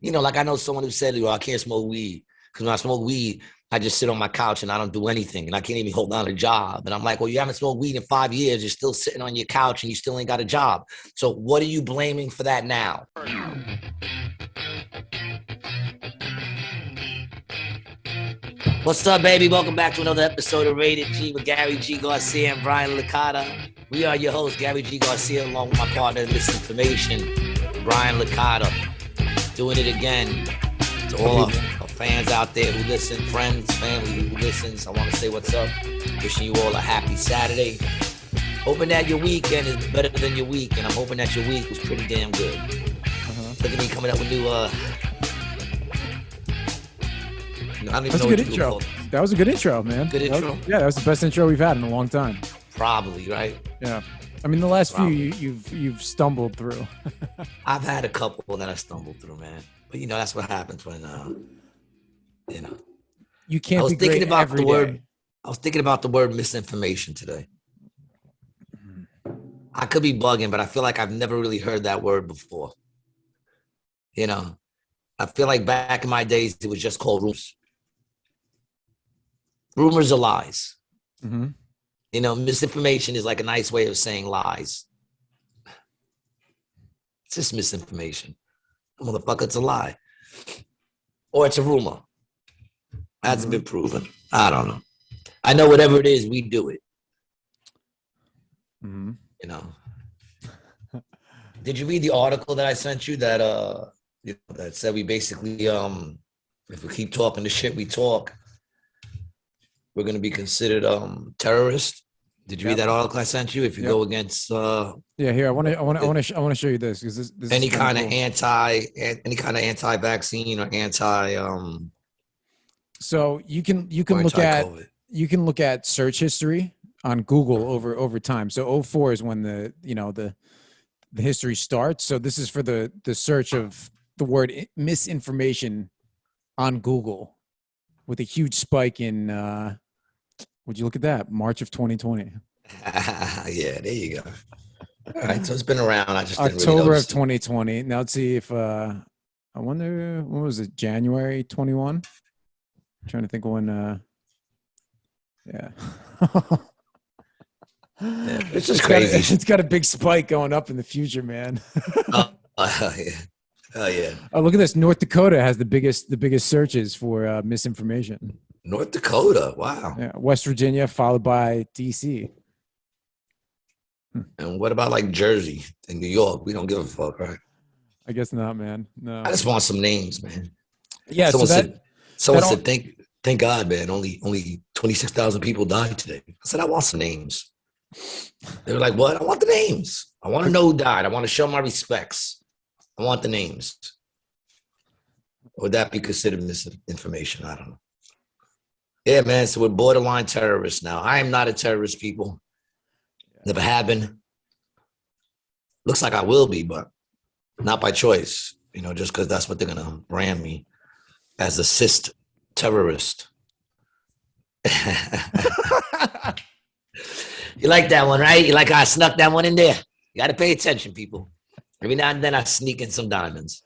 Like I know someone who said, I can't smoke weed because when I smoke weed, I just sit on my couch and I don't do anything and I can't even hold down a job. And I'm like, well, you haven't smoked weed in 5 years. You're still sitting on your couch and you still ain't got a job. So what are you blaming for that now? What's up, baby? Welcome back to another episode of Rated G with Gary G. Garcia and Brian Licata. We are your hosts, Gary G. Garcia, along with my partner in Misinformation, Brian Licata. Doing it again to all our fans out there who listen, friends, family who listens. I want to say what's up. Wishing you all a happy Saturday. Hoping that your weekend is better than your week, and I'm hoping that your week was pretty damn good. Look at me coming up with new. That's a good intro. That was a good intro, man. Good intro. That was the best intro we've had in a long time. Probably, right? Yeah. I mean, the last few you've stumbled through. I've had a couple that I stumbled through, man. But that's what happens when you can't. I was thinking about every day. I was thinking about the word misinformation today. I could be bugging, but I feel like I've never really heard that word before. I feel like back in my days, it was just called rumors. Rumors are lies. Mm-hmm. Misinformation is like a nice way of saying lies. It's just misinformation. Motherfucker, it's a lie. Or it's a rumor. Hasn't been proven. I don't know. I know whatever it is, we do it. Mm-hmm. Did you read the article that I sent you that that said we basically if we keep talking the shit we talk, we're gonna be considered terrorists? Did you read that article I sent you? If you go against here, I want to show you this because this any kind of anti-vaccine or anti So you can look at search history on Google over time. So 04 is when the history starts. So this is for the search of the word misinformation on Google with a huge spike in would you look at that? March of 2020. Yeah, there you go. All right, so it's been around. I just October of 2020. Now let's see if I wonder when was it? January 21. Trying to think when. Yeah. It's just crazy. It's got a big spike going up in the future, man. Yeah. Oh yeah. Oh, look at this. North Dakota has the biggest searches for misinformation. North Dakota. Wow. Yeah. West Virginia, followed by DC. And what about like Jersey and New York? We don't give a fuck, right? I guess not, man. No. I just want some names, man. Yeah. Someone said, thank God, man. Only 26,000 people died today. I said, I want some names. They were like, what? I want the names. I want to know who died. I want to show my respects. I want the names. Would that be considered misinformation? I don't know. Yeah, man. So we're borderline terrorists now. I am not a terrorist, people. Never have been. Looks like I will be, but not by choice. Just because that's what they're going to brand me as a cis terrorist. You like that one, right? You like how I snuck that one in there? You got to pay attention, people. Every now and then I sneak in some diamonds.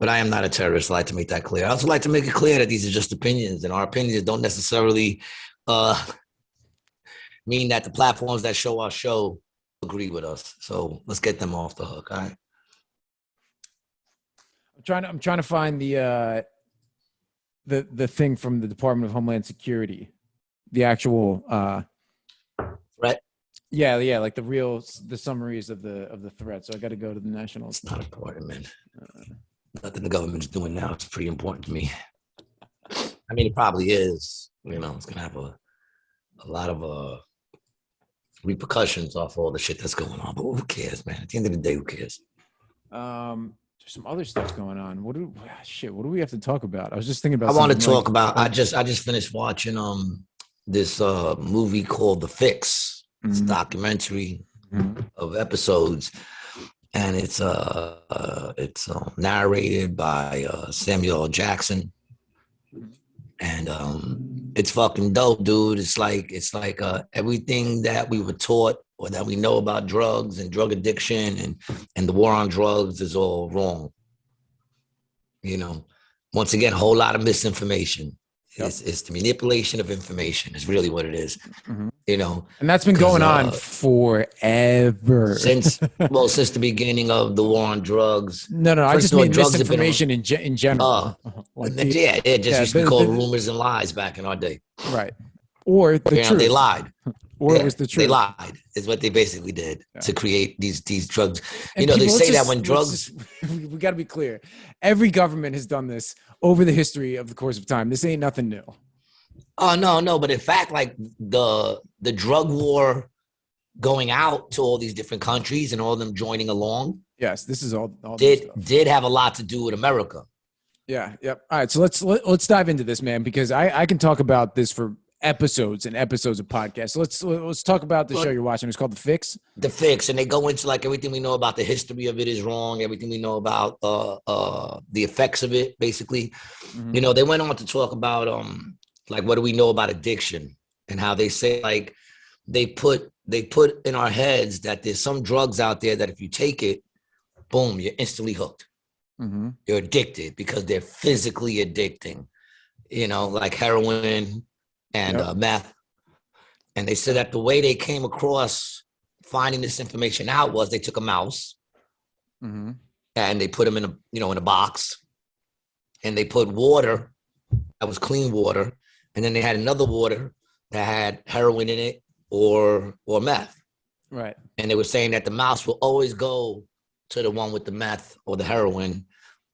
But I am not a terrorist. I like to make that clear. I also like to make it clear that these are just opinions, and our opinions don't necessarily mean that the platforms that show our show agree with us. So let's get them off the hook, all right? I'm trying to find the thing from the Department of Homeland Security, the actual threat. Yeah, like the summaries of the threat. So I got to go to the national. It's not important, man. Nothing the government's doing now is pretty important to me. I mean, it probably is. It's gonna have a lot of repercussions off all the shit that's going on. But who cares, man? At the end of the day, who cares? There's some other stuff going on. What do we have to talk about? I was just thinking about. I want to talk about. I just finished watching this movie called The Fix. It's a documentary of episodes, and it's narrated by Samuel L. Jackson, and it's fucking dope, dude. It's like everything that we were taught or that we know about drugs and drug addiction and the war on drugs is all wrong. Once again, a whole lot of misinformation. Yep. It's the manipulation of information is really what it is. Mm-hmm. And that's been going on forever. Since the beginning of the war on drugs. No, I just mean misinformation in general. It used to be called rumors and lies back in our day. Right. Or the truth. They lied. Or it was the truth. They lied is what they basically did to create these drugs. And they say that when drugs... we got to be clear. Every government has done this over the history of the course of time. This ain't nothing new. Oh, no. But in fact, like the drug war going out to all these different countries and all of them joining along. Yes, this is all did have a lot to do with America. Yeah. Yep. All right. So let's dive into this, man, because I can talk about this for episodes and episodes of podcasts. So let's talk about the show you're watching. It's called The Fix. The Fix, and they go into like everything we know about the history of it is wrong. Everything we know about the effects of it, basically. Mm-hmm. They went on to talk about like what do we know about addiction and how they say like they put in our heads that there's some drugs out there that if you take it, boom, you're instantly hooked. Mm-hmm. You're addicted because they're physically addicting. Like heroin and meth. And they said that the way they came across finding this information out was they took a mouse mm-hmm. and they put him in a box, and they put water that was clean water, and then they had another water that had heroin in it or meth. Right. And they were saying that the mouse will always go to the one with the meth or the heroin,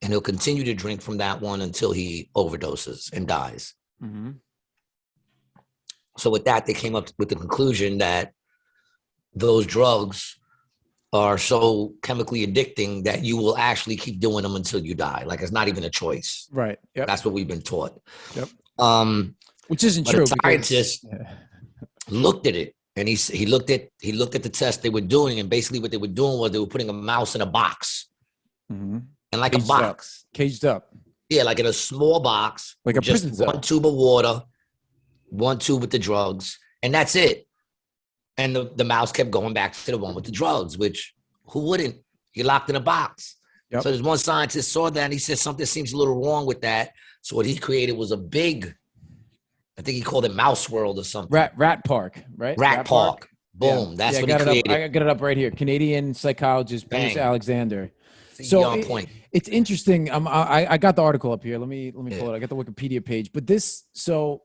and he'll continue to drink from that one until he overdoses and dies. Mm-hmm. So with that, they came up with the conclusion that those drugs are so chemically addicting that you will actually keep doing them until you die. Like it's not even a choice. Right. Yep. That's what we've been taught. Yep. Which isn't true. The scientist looked at it, and he looked at the test they were doing, and basically what they were doing was they were putting a mouse in a box, mm-hmm. and like caged a box, caged up. Yeah, like in a small box, like a prison cell. One tube of water, one tube with the drugs, and that's it. And the mouse kept going back to the one with the drugs, which who wouldn't? You're locked in a box. Yep. So there's one scientist saw that and he said something seems a little wrong with that. So what he created was a big, I think he called it Mouse World or something. Rat Park, right? Rat Park. Boom. Yeah. That's what he created. I got it up right here. Canadian psychologist Bruce Alexander. So it's interesting. I got the article up here. Let me pull it. I got the Wikipedia page. But this So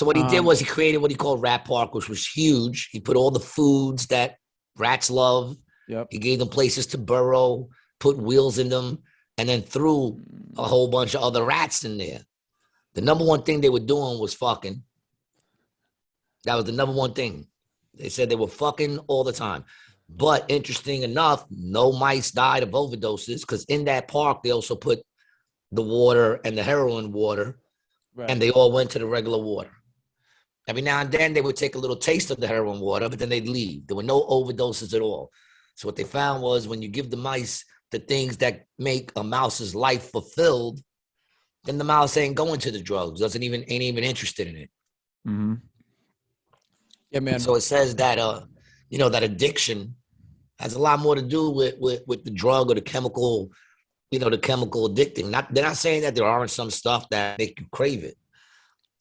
what he did was he created what he called Rat Park, which was huge. He put all the foods that rats love. Yep. He gave them places to burrow, put wheels in them, and then threw a whole bunch of other rats in there. The number one thing they were doing was fucking. That was the number one thing. They said they were fucking all the time. But interesting enough, no mice died of overdoses because in that park, they also put the water and the heroin water, right. And they all went to the regular water. Every now and then, they would take a little taste of the heroin water, but then they'd leave. There were no overdoses at all. So what they found was when you give the mice the things that make a mouse's life fulfilled, then the mouse ain't going to the drugs, ain't even interested in it. Mm-hmm. Yeah, man. So it says that that addiction has a lot more to do with the drug or the chemical, the chemical addicting. They're not saying that there aren't some stuff that make you crave it,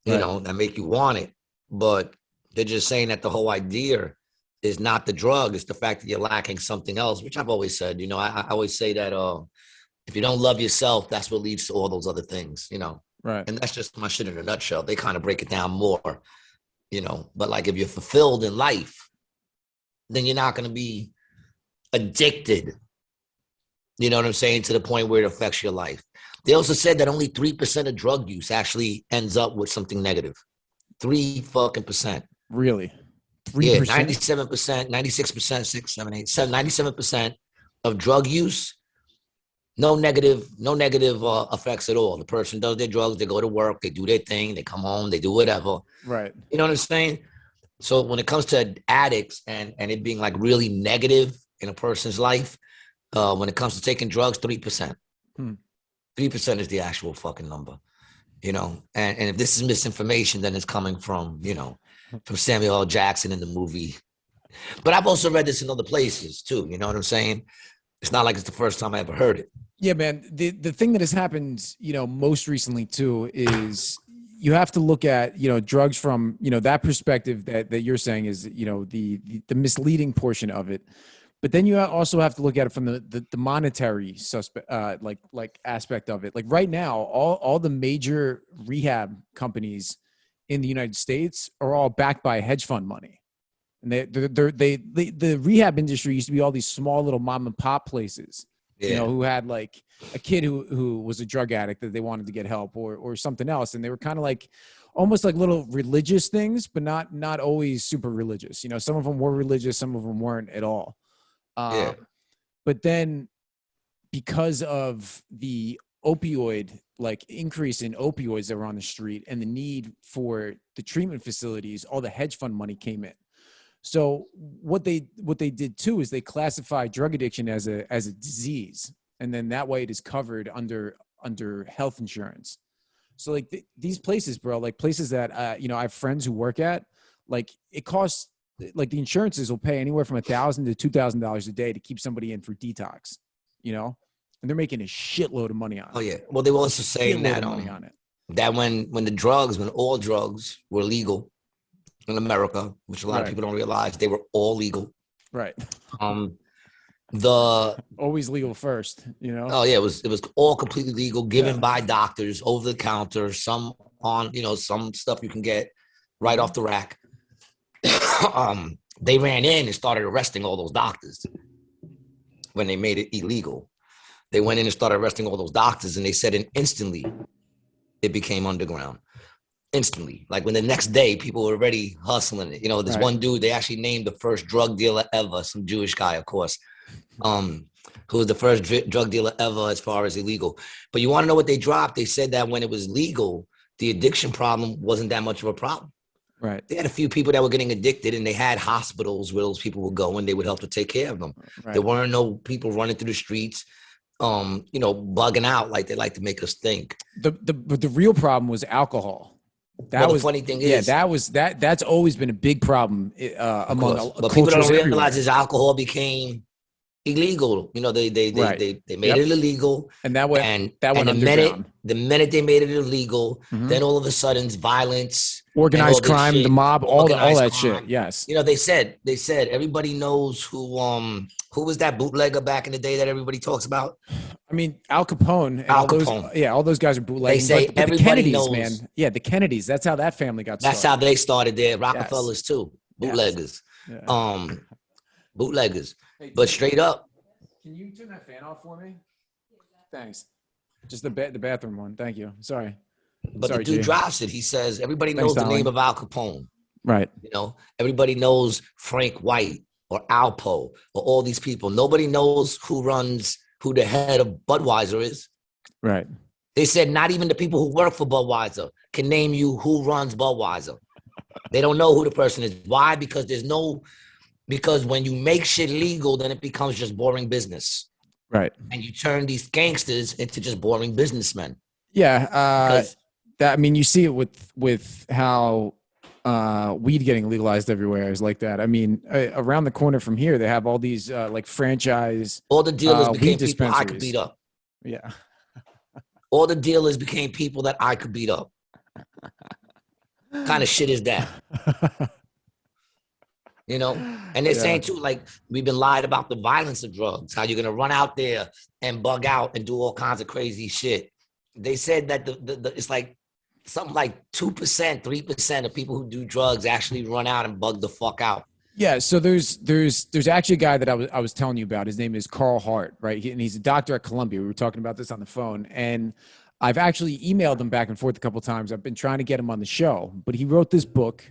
right. That make you want it, but they're just saying that the whole idea is not the drug, it's the fact that you're lacking something else, which I've always said. I always say that if you don't love yourself, that's what leads to all those other things, Right. And that's just my shit in a nutshell. They kind of break it down more, but like if you're fulfilled in life, then you're not going to be addicted. You know what I'm saying? To the point where it affects your life. They also said that only 3% of drug use actually ends up with something negative. 3%. Really? 3%? Yeah, 97%, 96%, 6, 7, 8, 7, 97% of drug use, no negative effects at all. The person does their drugs, they go to work, they do their thing, they come home, they do whatever. Right. You know what I'm saying? So when it comes to addicts and it being like really negative in a person's life, when it comes to taking drugs, 3%. 3% is the actual fucking number, and if this is misinformation, then it's coming from, from Samuel L. Jackson in the movie But I've also read this in other places too. You know what I'm saying? It's not like it's the first time I ever heard it. Yeah, man. The thing that has happened, most recently too, is you have to look at, drugs from, that perspective that you're saying is, the misleading portion of it. But then you also have to look at it from the monetary like aspect of it. Like right now, all the major rehab companies in the United States are all backed by hedge fund money. And the rehab industry used to be all these small little mom and pop places, who had like a kid who was a drug addict that they wanted to get help or something else. And they were kind of like almost like little religious things, but not always super religious. Some of them were religious, some of them weren't at all. But then because of the opioid, like increase in opioids that were on the street and the need for the treatment facilities, all the hedge fund money came in. So what they did too is they classified drug addiction as a disease, and then that way it is covered under health insurance. So like these places, bro, like places that I have friends who work at, like it costs, like the insurances will pay anywhere from $1,000 to $2,000 a day to keep somebody in for detox, and they're making a shitload of money on it. Oh yeah. Well, they were also saying that that when all drugs were legal in America, which a lot of people don't realize, they were all legal. Right. Always legal first, Oh yeah, it was all completely legal, given by doctors over the counter, some on, some stuff you can get right off the rack. They ran in and started arresting all those doctors when they made it illegal. They went in and started arresting all those doctors, and they said instantly it became underground. Instantly, like when the next day people were already hustling it. This one dude, they actually named the first drug dealer ever, some Jewish guy, of course, who was the first drug dealer ever as far as illegal. But you want to know what they dropped? They said that when it was legal, the addiction problem wasn't that much of a problem. Right. They had a few people that were getting addicted, and they had hospitals where those people would go and they would help to take care of them. Right. There weren't no people running through the streets, bugging out like they like to make us think. The real problem was alcohol. The funny thing is, that's always been a big problem among. But people don't realize as alcohol became illegal. They made it illegal, and that went underground. The minute they made it illegal, then all of a sudden violence, organized crime, the mob, all that shit. Yes. They said everybody knows who was that bootlegger back in the day that everybody talks about. I mean, Al Capone. All those guys are bootlegging. They say but everybody the Kennedys, knows. Man. Yeah, the Kennedys. That's how that family got started. That's how they started there. Rockefellers too. Bootleggers. Yes. Yeah. Bootleggers. Hey, but straight up. Can you turn that fan off for me? Thanks. Just the bathroom one. Thank you. Sorry. But the dude drops it. He says everybody knows the name of Al Capone. Right. Everybody knows Frank White or Alpo or all these people. Nobody knows who the head of Budweiser is. Right. They said not even the people who work for Budweiser can name you who runs Budweiser. They don't know who the person is. Why? Because when you make shit legal, then it becomes just boring business. Right. And you turn these gangsters into just boring businessmen. Yeah. You see it with how weed getting legalized everywhere is like that. I mean, around the corner from here, they have all these like franchise. All the dealers became people I could beat up. Yeah. All the dealers became people that I could beat up. Kind of shit is that? And they're saying too, like, we've been lied about the violence of drugs, how you're going to run out there and bug out and do all kinds of crazy shit. They said that it's like something like 2%, 3% of people who do drugs actually run out and bug the fuck out. Yeah. So there's actually a guy that I was telling you about. His name is Carl Hart, right? And he's a doctor at Columbia. We were talking about this on the phone, and I've actually emailed him back and forth a couple of times. I've been trying to get him on the show, but he wrote this book,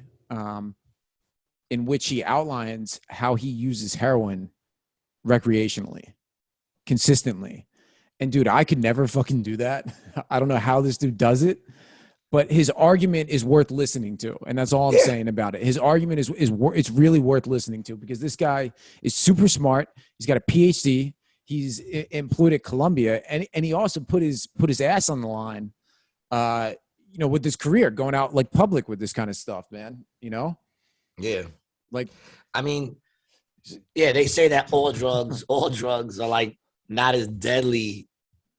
in which he outlines how he uses heroin recreationally, consistently. And dude, I could never fucking do that. I don't know how this dude does it, but his argument is worth listening to. And that's all I'm saying about it. His argument is it's really worth listening to, because this guy is super smart. He's got a PhD. He's employed at Columbia, and he also put his ass on the line, with his career, going out like public with this kind of stuff, man, Yeah. Like, I mean, Yeah, they say that all drugs are like not as deadly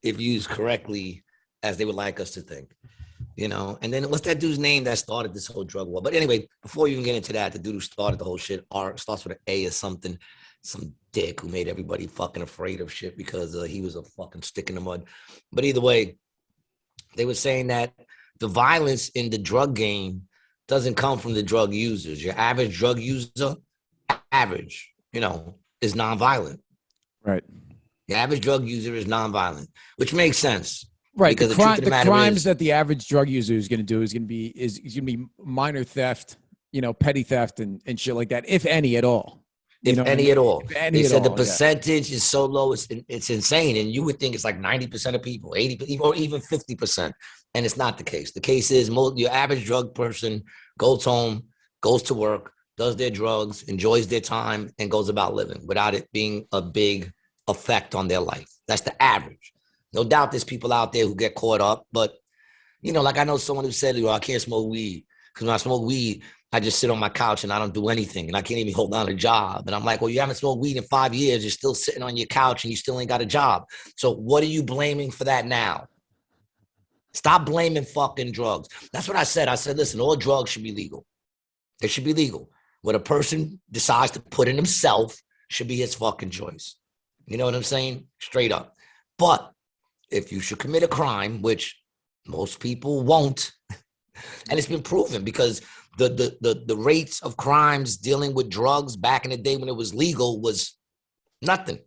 if used correctly as they would like us to think. And then what's that dude's name that started this whole drug war? But anyway, before you even get into that, the dude who started the whole shit, starts with an A or something, some dick who made everybody fucking afraid of shit because he was a fucking stick in the mud. But either way, they were saying that the violence in the drug game doesn't come from the drug users. Your average drug user, is nonviolent. Right. The average drug user is nonviolent, which makes sense. Right. The crimes that the average drug user is going to do is going to be minor theft, petty theft and shit like that, if any at all. If any at all. They said the percentage is so low, it's insane. And you would think it's like 90% of people, 80% or even 50%. And it's not the case. The case is your average drug person goes home, goes to work, does their drugs, enjoys their time, and goes about living without it being a big effect on their life. That's the average. No doubt there's people out there who get caught up, but, like I know someone who said, I can't smoke weed because when I smoke weed, I just sit on my couch and I don't do anything and I can't even hold down a job. And I'm like, well, you haven't smoked weed in 5 years. You're still sitting on your couch and you still ain't got a job. So what are you blaming for that now? Stop blaming fucking drugs. That's what I said. I said, listen, all drugs should be legal. They should be legal. What a person decides to put in himself should be his fucking choice. You know what I'm saying? Straight up. But if you should commit a crime, which most people won't, and it's been proven because the rates of crimes dealing with drugs back in the day when it was legal was nothing.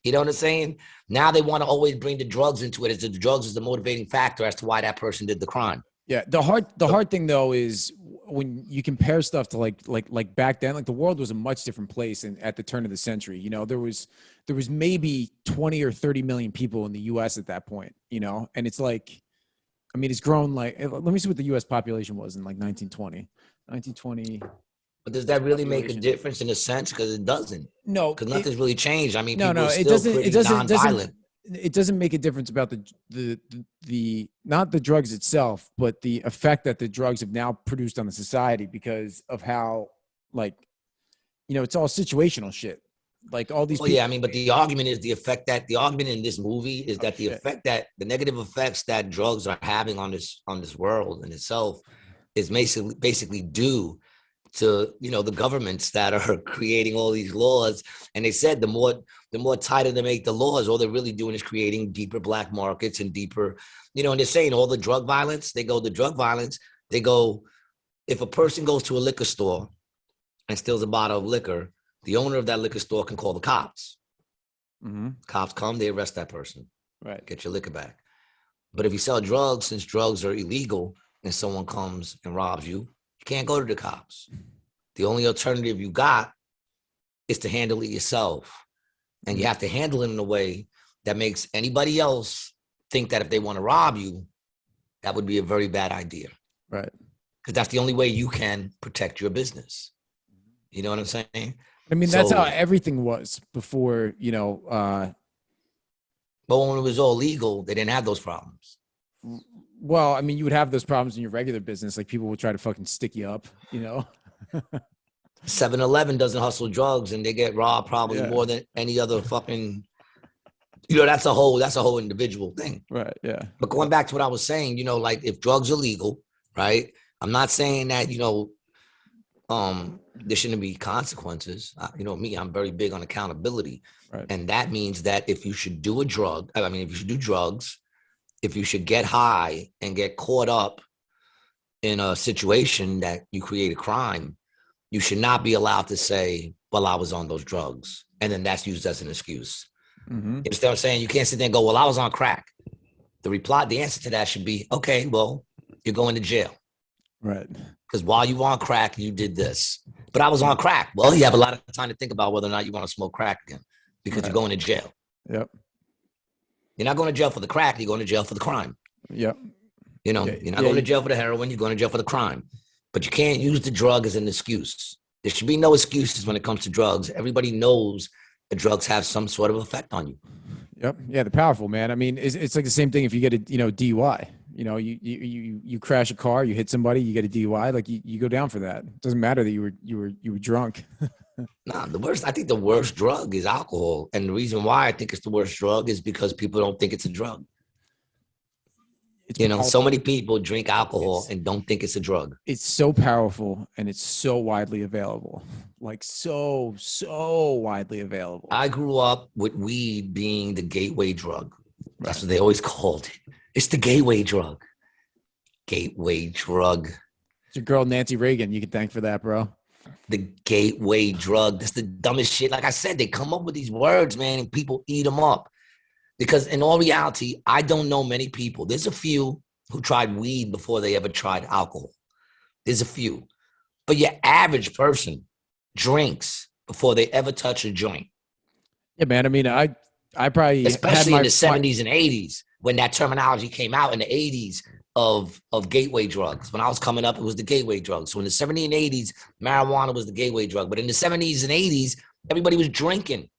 You know what I'm saying? Now they want to always bring the drugs into it as if the drugs is the motivating factor as to why that person did the crime. Yeah. The hard thing though is when you compare stuff to like back then, like the world was a much different place at the turn of the century. There was maybe 20 or 30 million people in the US at that point, and it's like, I mean, it's grown like, let me see what the US population was in like 1920. But does that really make a difference in a sense? Because it doesn't. No, because nothing's really changed. I mean, no, it doesn't make a difference about the not the drugs itself, but the effect that the drugs have now produced on the society because of how, like, it's all situational shit. Like all these. Well, yeah, I mean, but the argument is the argument in this movie is that the negative effects that drugs are having on this world in itself is basically due to the governments that are creating all these laws. And they said the more tighter they make the laws, all they're really doing is creating deeper black markets and deeper, and they're saying all the drug violence, they go if a person goes to a liquor store and steals a bottle of liquor, the owner of that liquor store can call the cops. Mm-hmm. Cops come, they arrest that person. Right. Get your liquor back. But if you sell drugs, since drugs are illegal and someone comes and robs you, you can't go to the cops. The only alternative you got is to handle it yourself. And you have to handle it in a way that makes anybody else think that if they want to rob you, that would be a very bad idea. Right. Because that's the only way you can protect your business. You know what I'm saying? I mean, that's how everything was before, But when it was all legal, they didn't have those problems. Well, I mean, you would have those problems in your regular business. Like people would try to fucking stick you up, 7-Eleven doesn't hustle drugs and they get robbed probably more than any other fucking, that's a whole individual thing. Right. Yeah. But going back to what I was saying, like if drugs are legal, right? I'm not saying that, there shouldn't be consequences. Me, I'm very big on accountability. Right. And that means that if you should do if you should do drugs, if you should get high and get caught up in a situation that you create a crime, you should not be allowed to say, well, I was on those drugs. And then that's used as an excuse. Mm-hmm. You understand what I'm saying? You can't sit there and go, well, I was on crack. The answer to that should be, okay, well, you're going to jail. Right. Because while you were on crack, you did this. But I was on crack. Well, you have a lot of time to think about whether or not you want to smoke crack again because you're going to jail. Yep. You're not going to jail for the crack. You're going to jail for the crime. Yep. You're not going to jail for the heroin. You're going to jail for the crime. But you can't use the drug as an excuse. There should be no excuses when it comes to drugs. Everybody knows that drugs have some sort of effect on you. Yep. Yeah, they're powerful, man. I mean, it's like the same thing if you get a DUI. You crash a car, you hit somebody, you get a DUI. Like you go down for that. It doesn't matter that you were drunk. Nah, I think the worst drug is alcohol. And the reason why I think it's the worst drug is because people don't think it's a drug. It's so many people drink alcohol and don't think it's a drug. It's so powerful and it's so widely available. Like so widely available. I grew up with weed being the gateway drug. That's what they always called it. It's the gateway drug. Gateway drug. It's your girl, Nancy Reagan. You can thank for that, bro. The gateway drug. That's the dumbest shit. Like I said, they come up with these words, man, and people eat them up. Because in all reality, I don't know many people. There's a few who tried weed before they ever tried alcohol. There's a few. But your average person drinks before they ever touch a joint. Yeah, man. I mean, I probably... Especially in the 70s and 80s, when that terminology came out in the 80s of gateway drugs. When I was coming up, it was the gateway drug. So in the 70s and 80s, marijuana was the gateway drug. But in the 70s and 80s, everybody was drinking.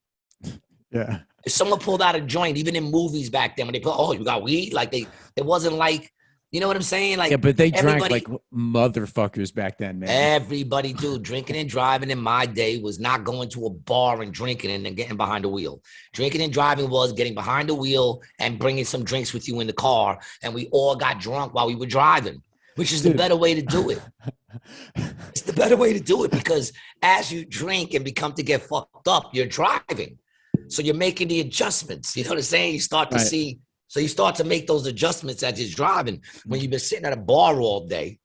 Yeah. If someone pulled out a joint, even in movies back then, when they put, oh, you got weed? Like it wasn't like, you know what I'm saying? Like, yeah, but they drank like motherfuckers back then, man. Everybody, dude, drinking and driving in my day was not going to a bar and drinking and then getting behind the wheel. Drinking and driving was getting behind the wheel and bringing some drinks with you in the car. And we all got drunk while we were driving, which is the better way to do it. It's the better way to do it because as you drink and become to get fucked up, you're driving. So you're making the adjustments. You know what I'm saying? You start to see. So you start to make those adjustments as you're driving. When you've been sitting at a bar all day,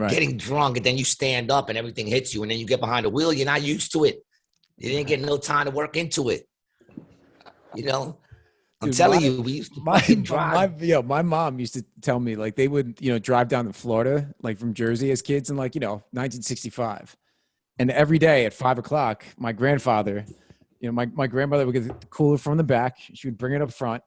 getting drunk, and then you stand up and everything hits you, and then you get behind the wheel, you're not used to it. You didn't get no time to work into it. You know? I'm telling you, we used to drive. My mom used to tell me, like, they would, drive down to Florida, like from Jersey as kids in 1965. And every day at 5 o'clock, my grandfather... my grandmother would get the cooler from the back. She would bring it up front.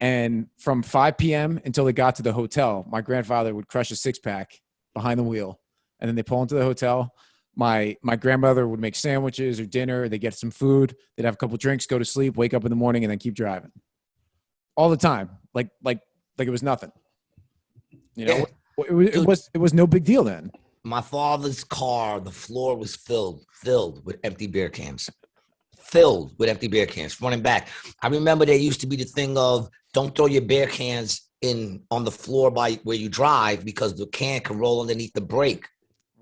And from 5 p.m. until they got to the hotel, my grandfather would crush a 6-pack behind the wheel. And then they pull into the hotel. My grandmother would make sandwiches or dinner. They'd get some food. They'd have a couple drinks, go to sleep, wake up in the morning, and then keep driving. All the time. Like it was nothing. It was no big deal then. My father's car, the floor was filled with empty beer cans. Filled with empty beer cans, front and back. I remember there used to be the thing of don't throw your beer cans on the floor by where you drive because the can can roll underneath the brake,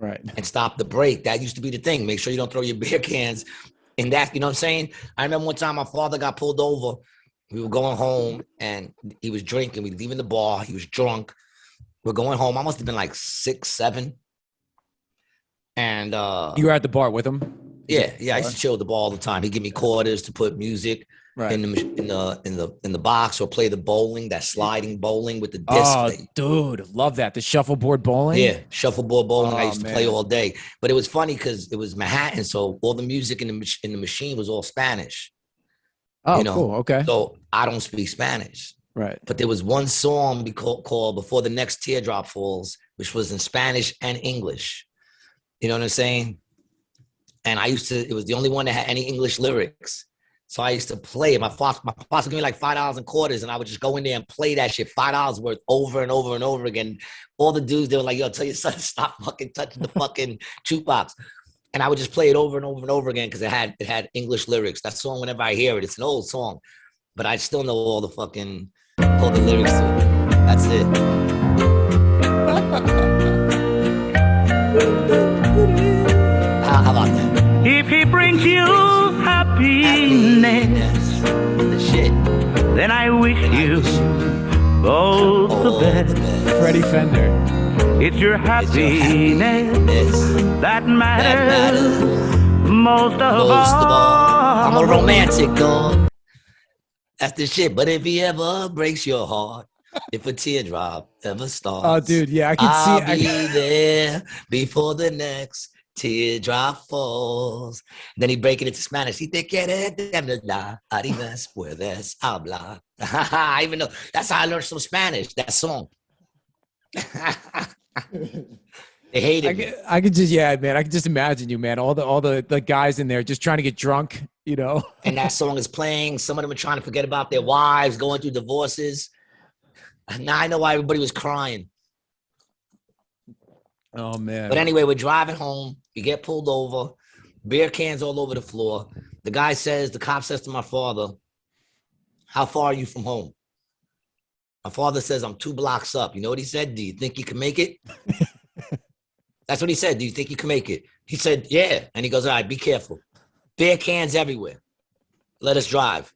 and stop the brake. That used to be the thing. Make sure you don't throw your beer cans in that. You know what I'm saying? I remember one time my father got pulled over. We were going home and he was drinking. We were leaving the bar. He was drunk. We're going home. I must have been like 6, 7. And you were at the bar with him? Yeah. I used to chill at the bar all the time. He'd give me quarters to put music in the box or play the bowling, that sliding bowling with the disc. Oh, dude, love that. The shuffleboard bowling? Yeah, shuffleboard bowling. I used to play all day. But it was funny because it was Manhattan, so all the music in the machine was all Spanish. Oh, cool. Okay. So I don't speak Spanish. Right. But there was one song called Before the Next Teardrop Falls, which was in Spanish and English. You know what I'm saying? And it was the only one that had any English lyrics. So I used to play it. My boss would give me like $5 in quarters, and I would just go in there and play that shit, $5 worth over and over and over again. All the dudes, they were like, yo, tell your son to stop fucking touching the fucking jukebox. And I would just play it over and over and over again because it had English lyrics. That song, whenever I hear it, it's an old song. But I still know all the lyrics to it. That's it. How about that? If he brings you happiness, the shit, then I wish you both the best. Freddie Fender. It's your happiness that matters most of all. I'm a romantic dog. That's the shit. But if he ever breaks your heart, if a teardrop ever starts, oh, dude, yeah, I can I'll be there before the next teardrop falls. Then he break it into Spanish. He te quiere de verdad, arribas puedes hablar. I even know that's how I learned some Spanish. That song. They hated me. I could just, man. I could just imagine you, man. All the guys in there just trying to get drunk, And that song is playing. Some of them are trying to forget about their wives, going through divorces. Now I know why everybody was crying. Oh man. But anyway, we're driving home. We get pulled over. beer cans all over the floor. The cop says to my father, "How far are you from home?" My father says, "I'm 2 blocks up." You know what he said? "Do you think you can make it?" That's what he said. "Do you think you can make it?" He said, "Yeah." And he goes, "All right, be careful. Beer cans everywhere. Let us drive."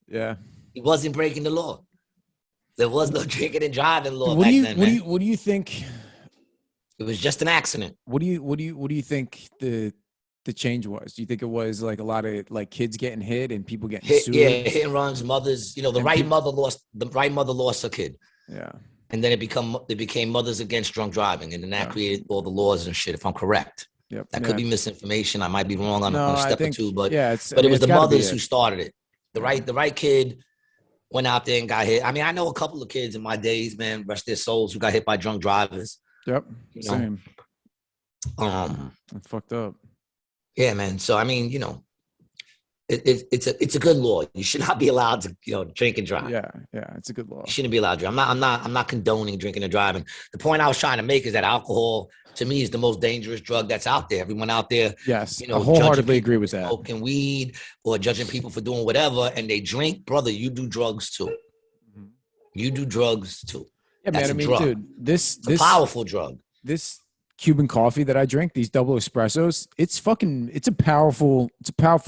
Yeah. He wasn't breaking the law. There was no drinking and driving law back then, man. What do you think? It was just an accident. What do you think the change was? Do you think it was like a lot of like kids getting hit and people getting sued? Yeah, hit and runs, mothers. You know, the right mother lost her kid. Yeah. And then it became Mothers Against Drunk Driving, and then that created all the laws and shit. If I'm correct, that could be misinformation. I might be wrong on a step or two, but it was the mothers who started it. The right kid went out there and got hit. I mean, I know a couple of kids in my days, man, rest their souls, who got hit by drunk drivers. Yep, same. That's fucked up. Yeah, man. So I mean, you know, it's a good law. You should not be allowed to, you know, drink and drive. Yeah, it's a good law. You shouldn't be allowed to. I'm not condoning drinking and driving. The point I was trying to make is that alcohol, to me, is the most dangerous drug that's out there. Everyone out there, yes, you know, I wholeheartedly agree with that. Smoking weed or judging people for doing whatever, and they drink, brother. You do drugs too. Mm-hmm. You do drugs too. Yeah, that's man. I mean, dude, this a powerful drug. This Cuban coffee that I drink, these double espressos, it's a powerful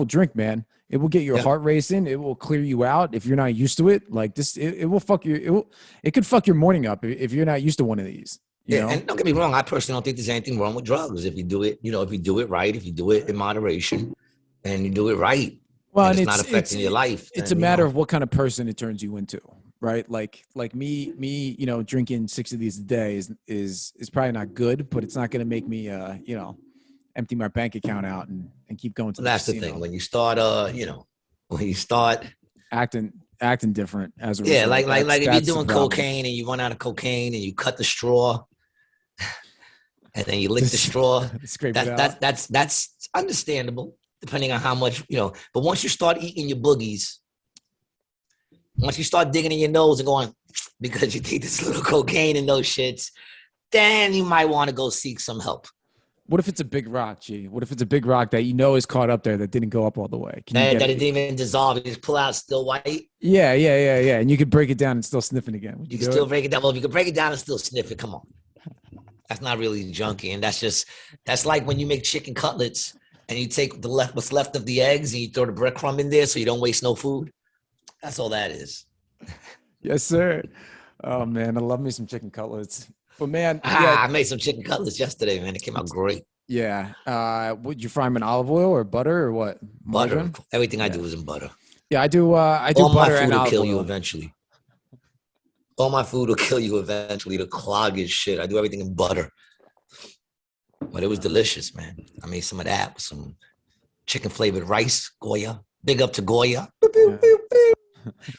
drink, man. It will get your heart racing. It will clear you out if you're not used to it. Like this, it will fuck your. It could fuck your morning up if you're not used to one of these. You know? And don't get me wrong. I personally don't think there's anything wrong with drugs if you do it. You know, if you do it right, if you do it in moderation, and you do it right. Well, and it's not affecting your life. It's a matter of what kind of person it turns you into, right? Like me, you know, drinking 6 of these a day is probably not good, but it's not going to make me, you know, empty my bank account out and keep going to the That's casino. The thing. When you start, you know, when you start acting different as a result. Yeah, like if you're doing cocaine and you run out of cocaine and you cut the straw and then you lick the straw, that's understandable depending on how much, you know. But once you start eating your boogies, once you start digging in your nose and going, because you think there's a little cocaine in those shits, then you might want to go seek some help. What if it's a big rock, G? What if it's a big rock that you know is caught up there that didn't go up all the way? That it didn't even dissolve. You just pull out still white. Yeah. And you could break it down and still sniffing again. You can still break it down. Well, if you can break it down and still sniff it, come on. That's not really junky. And that's like when you make chicken cutlets and you take what's left of the eggs and you throw the breadcrumb in there so you don't waste no food. That's all that is. Yes, sir. Oh, man, I love me some chicken cutlets. But, man. I made some chicken cutlets yesterday, man. It came out great. Yeah. Would you fry them in olive oil or butter or what? Butter. Everything I do is in butter. Yeah, I do all butter and olive oil. All my food will kill you eventually. All my food will kill you eventually. To clog your shit. I do everything in butter. But it was delicious, man. I made some of that with some chicken flavored rice, Goya. Big up to Goya. Yeah.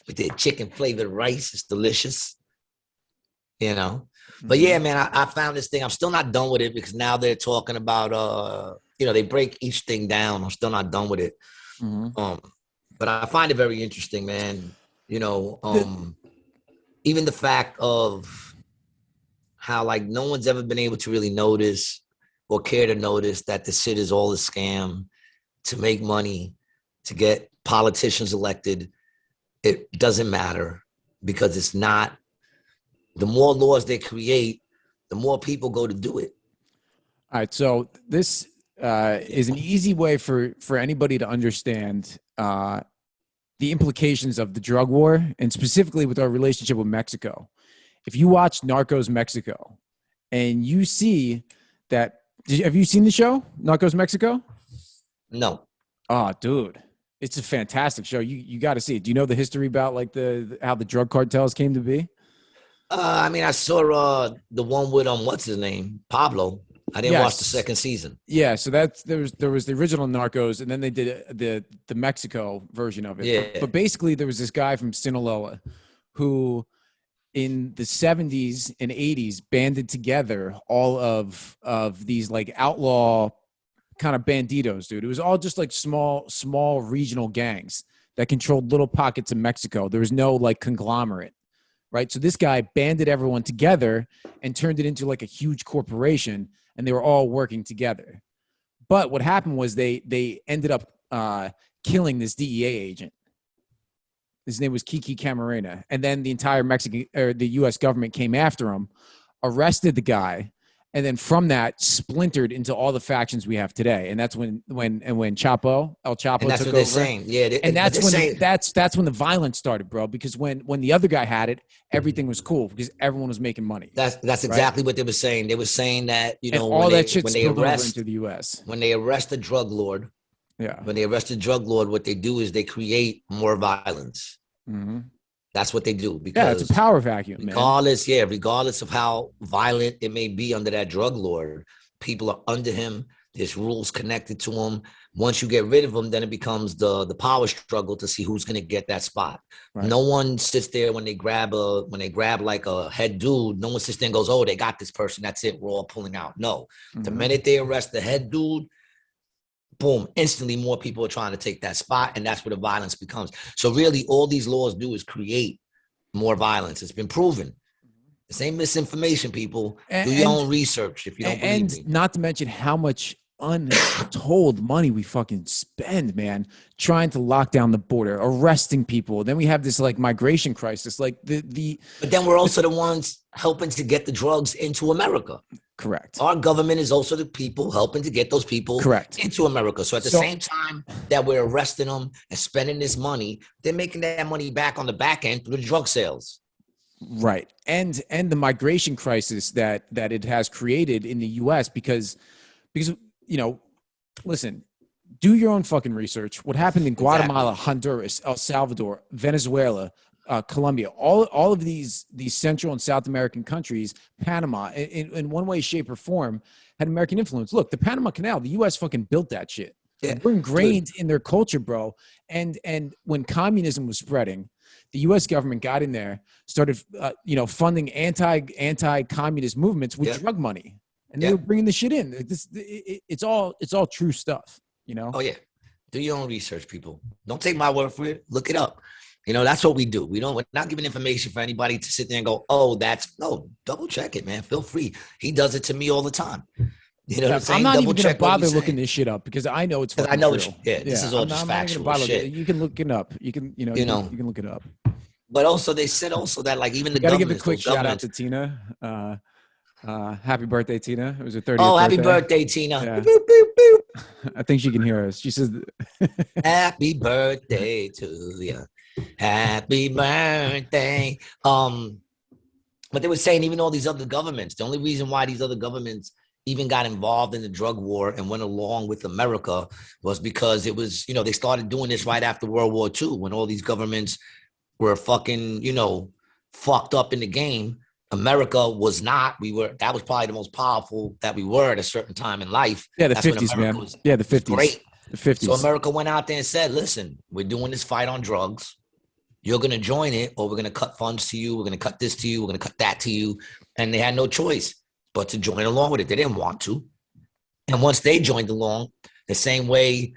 We did chicken flavored rice. It's delicious. You know? But yeah, man, I found this thing. I'm still not done with it because now they're talking about, you know, they break each thing down. I'm still not done with it. Mm-hmm. But I find it very interesting, man. You know, even the fact of how, like, no one's ever been able to really notice or care to notice that this shit is all a scam to make money, to get politicians elected. It doesn't matter because it's not. The more laws they create, the more people go to do it. All right. So this is an easy way for anybody to understand the implications of the drug war, and specifically with our relationship with Mexico. If you watch Narcos Mexico and you see that, have you seen the show Narcos Mexico? No. Oh, dude. It's a fantastic show. You got to see it. Do you know the history about like how the drug cartels came to be? I mean, I saw the one with what's his name, Pablo. I didn't watch the second season. Yeah, so there was the original Narcos, and then they did the Mexico version of it. Yeah. But basically, there was this guy from Sinaloa who, in the 70s and 80s, banded together all of these like outlaw kind of banditos, dude. It was all just like small regional gangs that controlled little pockets of Mexico. There was no like conglomerate. Right. So this guy banded everyone together and turned it into like a huge corporation, and they were all working together. But what happened was they ended up killing this DEA agent. His name was Kiki Camarena. And then the entire the U.S. government came after him, arrested the guy, and then from that splintered into all the factions we have today. And that's when El Chapo and that's took what they're over. Saying. Yeah, and that's when the violence started, bro. Because when the other guy had it, everything was cool because everyone was making money. That's exactly what they were saying. They were saying that all that shit spilled over into the U.S. When they arrest a drug lord. Yeah. When they arrest a drug lord, what they do is they create more violence. Mm-hmm. That's what they do. Because it's a power vacuum, regardless, man. Regardless of how violent it may be under that drug lord, people are under him. There's rules connected to him. Once you get rid of him, then it becomes the power struggle to see who's going to get that spot. Right. No one sits there when they grab like a head dude. No one sits there and goes, "Oh, they got this person. That's it. We're all pulling out." No, the minute they arrest the head dude, boom, instantly more people are trying to take that spot, and that's where the violence becomes. So really, all these laws do is create more violence. It's been proven. The same misinformation, people. Do your own research if you don't believe me. And not to mention how much untold money we fucking spend, man, trying to lock down the border, arresting people. Then we have this like migration crisis, like But then we're also the ones helping to get the drugs into America. Correct. Our government is also the people helping to get those people into America. So at the same time that we're arresting them and spending this money, they're making that money back on the back end through the drug sales. Right. And the migration crisis that it has created in the US because listen, do your own fucking research. What happened in Guatemala, Honduras, El Salvador, Venezuela, Colombia, all of these Central and South American countries, Panama, in one way, shape, or form, had American influence. Look, the Panama Canal, the U.S. fucking built that shit. Yeah. We're ingrained in their culture, bro. And when communism was spreading, the U.S. government got in there, started funding anti-communist movements with drug money, and they were bringing the shit in. It's all true stuff, Oh yeah, do your own research, people. Don't take my word for it. Look it up. That's what we do. We're not giving information for anybody to sit there and go, "Oh, double check it, man. Feel free." He does it to me all the time. You know what I'm saying? I'm not even going to bother looking this shit up because I know it's fucking true. This is all just factual shit. You can look it up. You can look it up. But also, they said that like even the government. Got to give a quick shout out to Tina. Happy birthday, Tina. It was her 30th birthday. Oh, happy birthday, Tina. Yeah. Boop, boop, boop. I think she can hear us. She says, happy birthday to you. Happy birthday. But they were saying even all these other governments, the only reason why these other governments even got involved in the drug war and went along with America was because it was, they started doing this right after World War II when all these governments were fucking, fucked up in the game. America was not. That was probably the most powerful that we were at a certain time in life. Yeah, the 50s, man. Yeah, the 50s. Great. The 50s. So America went out there and said, listen, we're doing this fight on drugs. You're going to join it, or we're going to cut funds to you. We're going to cut this to you. We're going to cut that to you. And they had no choice but to join along with it. They didn't want to. And once they joined along, the same way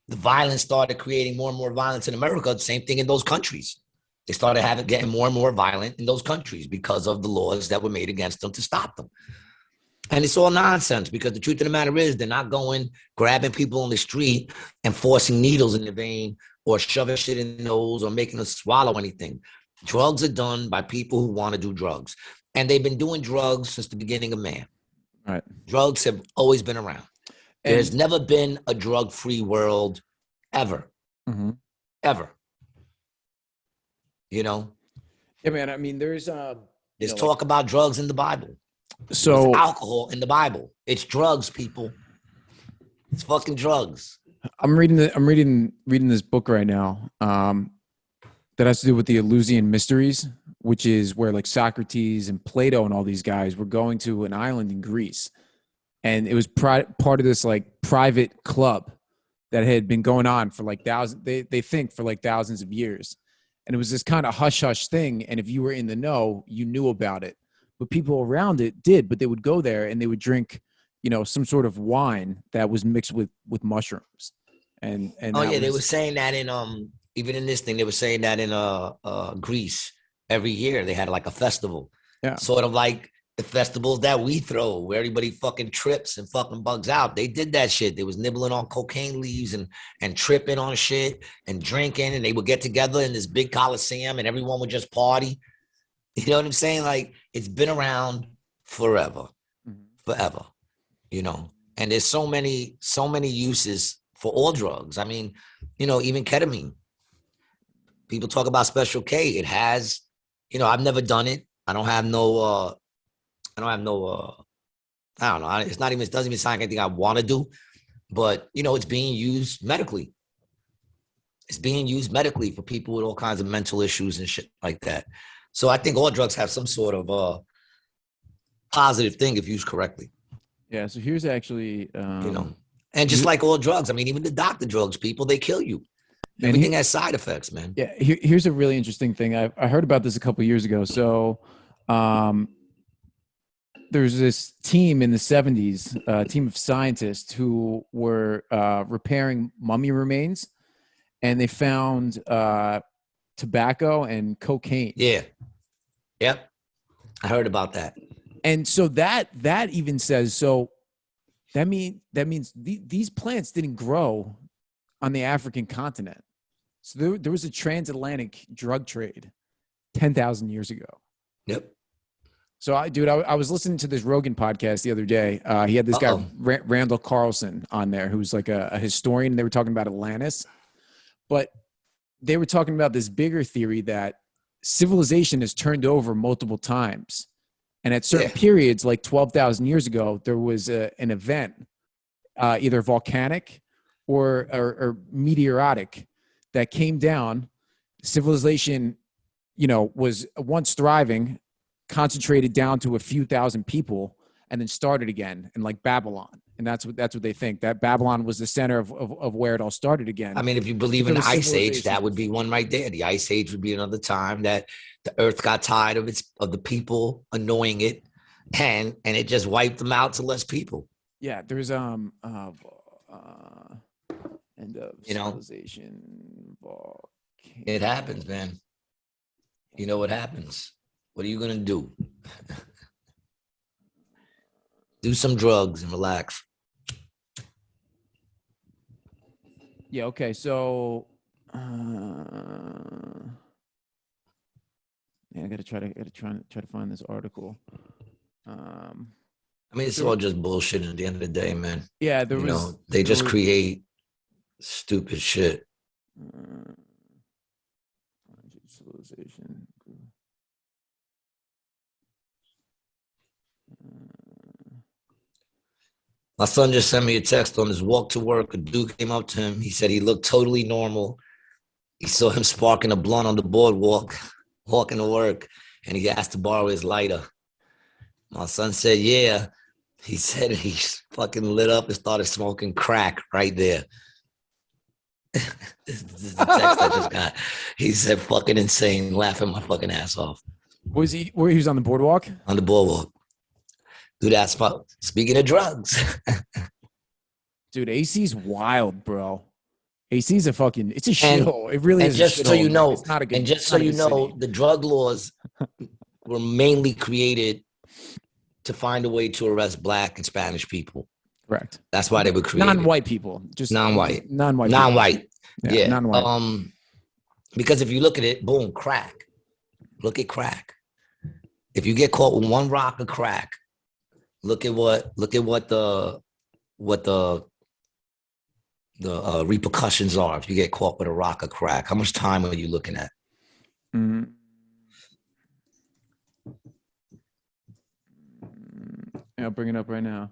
the violence started creating more and more violence in America, the same thing in those countries. They started getting more and more violent in those countries because of the laws that were made against them to stop them. And it's all nonsense because the truth of the matter is they're not grabbing people on the street and forcing needles in the vein or shoving shit in the nose or making us swallow anything. Drugs are done by people who want to do drugs. And they've been doing drugs since the beginning of man. Right. Drugs have always been around. There's never been a drug-free world ever. Mm-hmm. Ever. Yeah, man. I mean, there's talk about drugs in the Bible. So there's alcohol in the Bible. It's drugs, people. It's fucking drugs. I'm reading this book right now that has to do with the Eleusinian Mysteries, which is where like Socrates and Plato and all these guys were going to an island in Greece, and it was part of this like private club that had been going on for like they think for like thousands of years. And it was this kind of hush-hush thing. And if you were in the know, you knew about it. But people around it did. But they would go there and they would drink, some sort of wine that was mixed with mushrooms. And they were saying that in even in this thing, they were saying that in Greece every year they had like a festival. Yeah. Sort of like the festivals that we throw where everybody fucking trips and fucking bugs out. They did that shit. They was nibbling on cocaine leaves and tripping on shit and drinking, and they would get together in this big coliseum and everyone would just party. You know what I'm saying? Like, it's been around forever, forever, you know, and there's so many uses for all drugs. I mean, you know, even ketamine. People talk about Special K. It has, you know, I've never done it. I don't know. It's not even, it doesn't even sound like anything I want to do, but you know, it's being used medically. It's being used medically for people with all kinds of mental issues and shit like that. So I think all drugs have some sort of positive thing if used correctly. Yeah. So here's actually, you know, and just like all drugs, I mean, even the doctor drugs, people, they kill you. Everything has side effects, man. Yeah. Here's a really interesting thing. I heard about this a couple of years ago. So, there's this team in the 70s, a team of scientists who were repairing mummy remains, and they found tobacco and cocaine. Yeah. Yep. I heard about that. And so that even says, so that means these plants didn't grow on the African continent. So there was a transatlantic drug trade 10,000 years ago. Yep. So I was listening to this Rogan podcast the other day. He had this guy, Randall Carlson, on there, who's like a historian. They were talking about Atlantis, but they were talking about this bigger theory that civilization has turned over multiple times. And at certain periods, like 12,000 years ago, there was an event, either volcanic or meteoritic, that came down. Civilization, you know, was once thriving, concentrated down to a few thousand people, and then started again in like Babylon. And that's what they think, that Babylon was the center of where it all started again. I mean, if you believe in the Ice Age, that would be one right there. The Ice Age would be another time that the earth got tired of the people annoying it, and it just wiped them out to less people. Yeah, there's end of civilization. It happens, man. You know what happens. What are you gonna do? Do some drugs and relax. Yeah. Okay. So, I gotta try to find this article. I mean, it's all just bullshit at the end of the day, man. Yeah. They just create stupid shit. Civilization. My son just sent me a text on his walk to work. A dude came up to him. He said he looked totally normal. He saw him sparking a blunt on the boardwalk, walking to work, and he asked to borrow his lighter. My son said, yeah. He said he fucking lit up and started smoking crack right there. This is the text I just got. He said, fucking insane, laughing my fucking ass off. Where he was on the boardwalk? On the boardwalk. Dude, that's fun. Speaking of drugs. Dude, AC's wild, bro. AC's it's a show. It really is. And just so you know, it's not a good, and just so you know, the drug laws were mainly created to find a way to arrest Black and Spanish people. Correct. That's why they were created. Non-white people. Just non-white. Non-white. Yeah. Non-white. Because if you look at it, boom, crack. Look at crack. If you get caught with one rock of crack, look at what the repercussions are if you get caught with a rock of crack. How much time are you looking at? Yeah, I'll bring it up right now.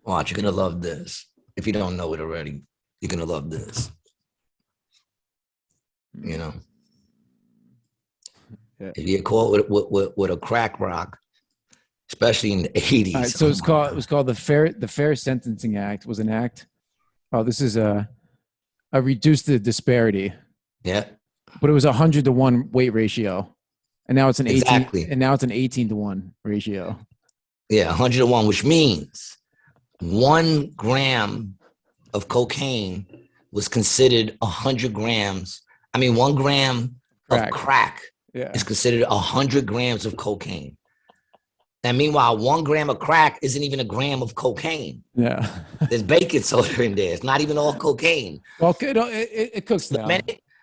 Watch, you're gonna love this. If you don't know it already, you're gonna love this. You know, if you get caught with a crack rock, especially in the 80s. All right, so it was called the Fair Sentencing Act. Was an act. Oh, this is a reduced the disparity. Yeah, but it was 100 to 1 weight ratio, and now it's an 18. Exactly. And now it's an 18 to 1 ratio. Yeah, 100 to 1, which means 1 gram of cocaine was considered 100 grams. I mean, 1 gram of crack is considered 100 grams of cocaine. And meanwhile, 1 gram of crack isn't even a gram of cocaine. Yeah. There's baking soda in there. It's not even all cocaine. Well, it cooks now.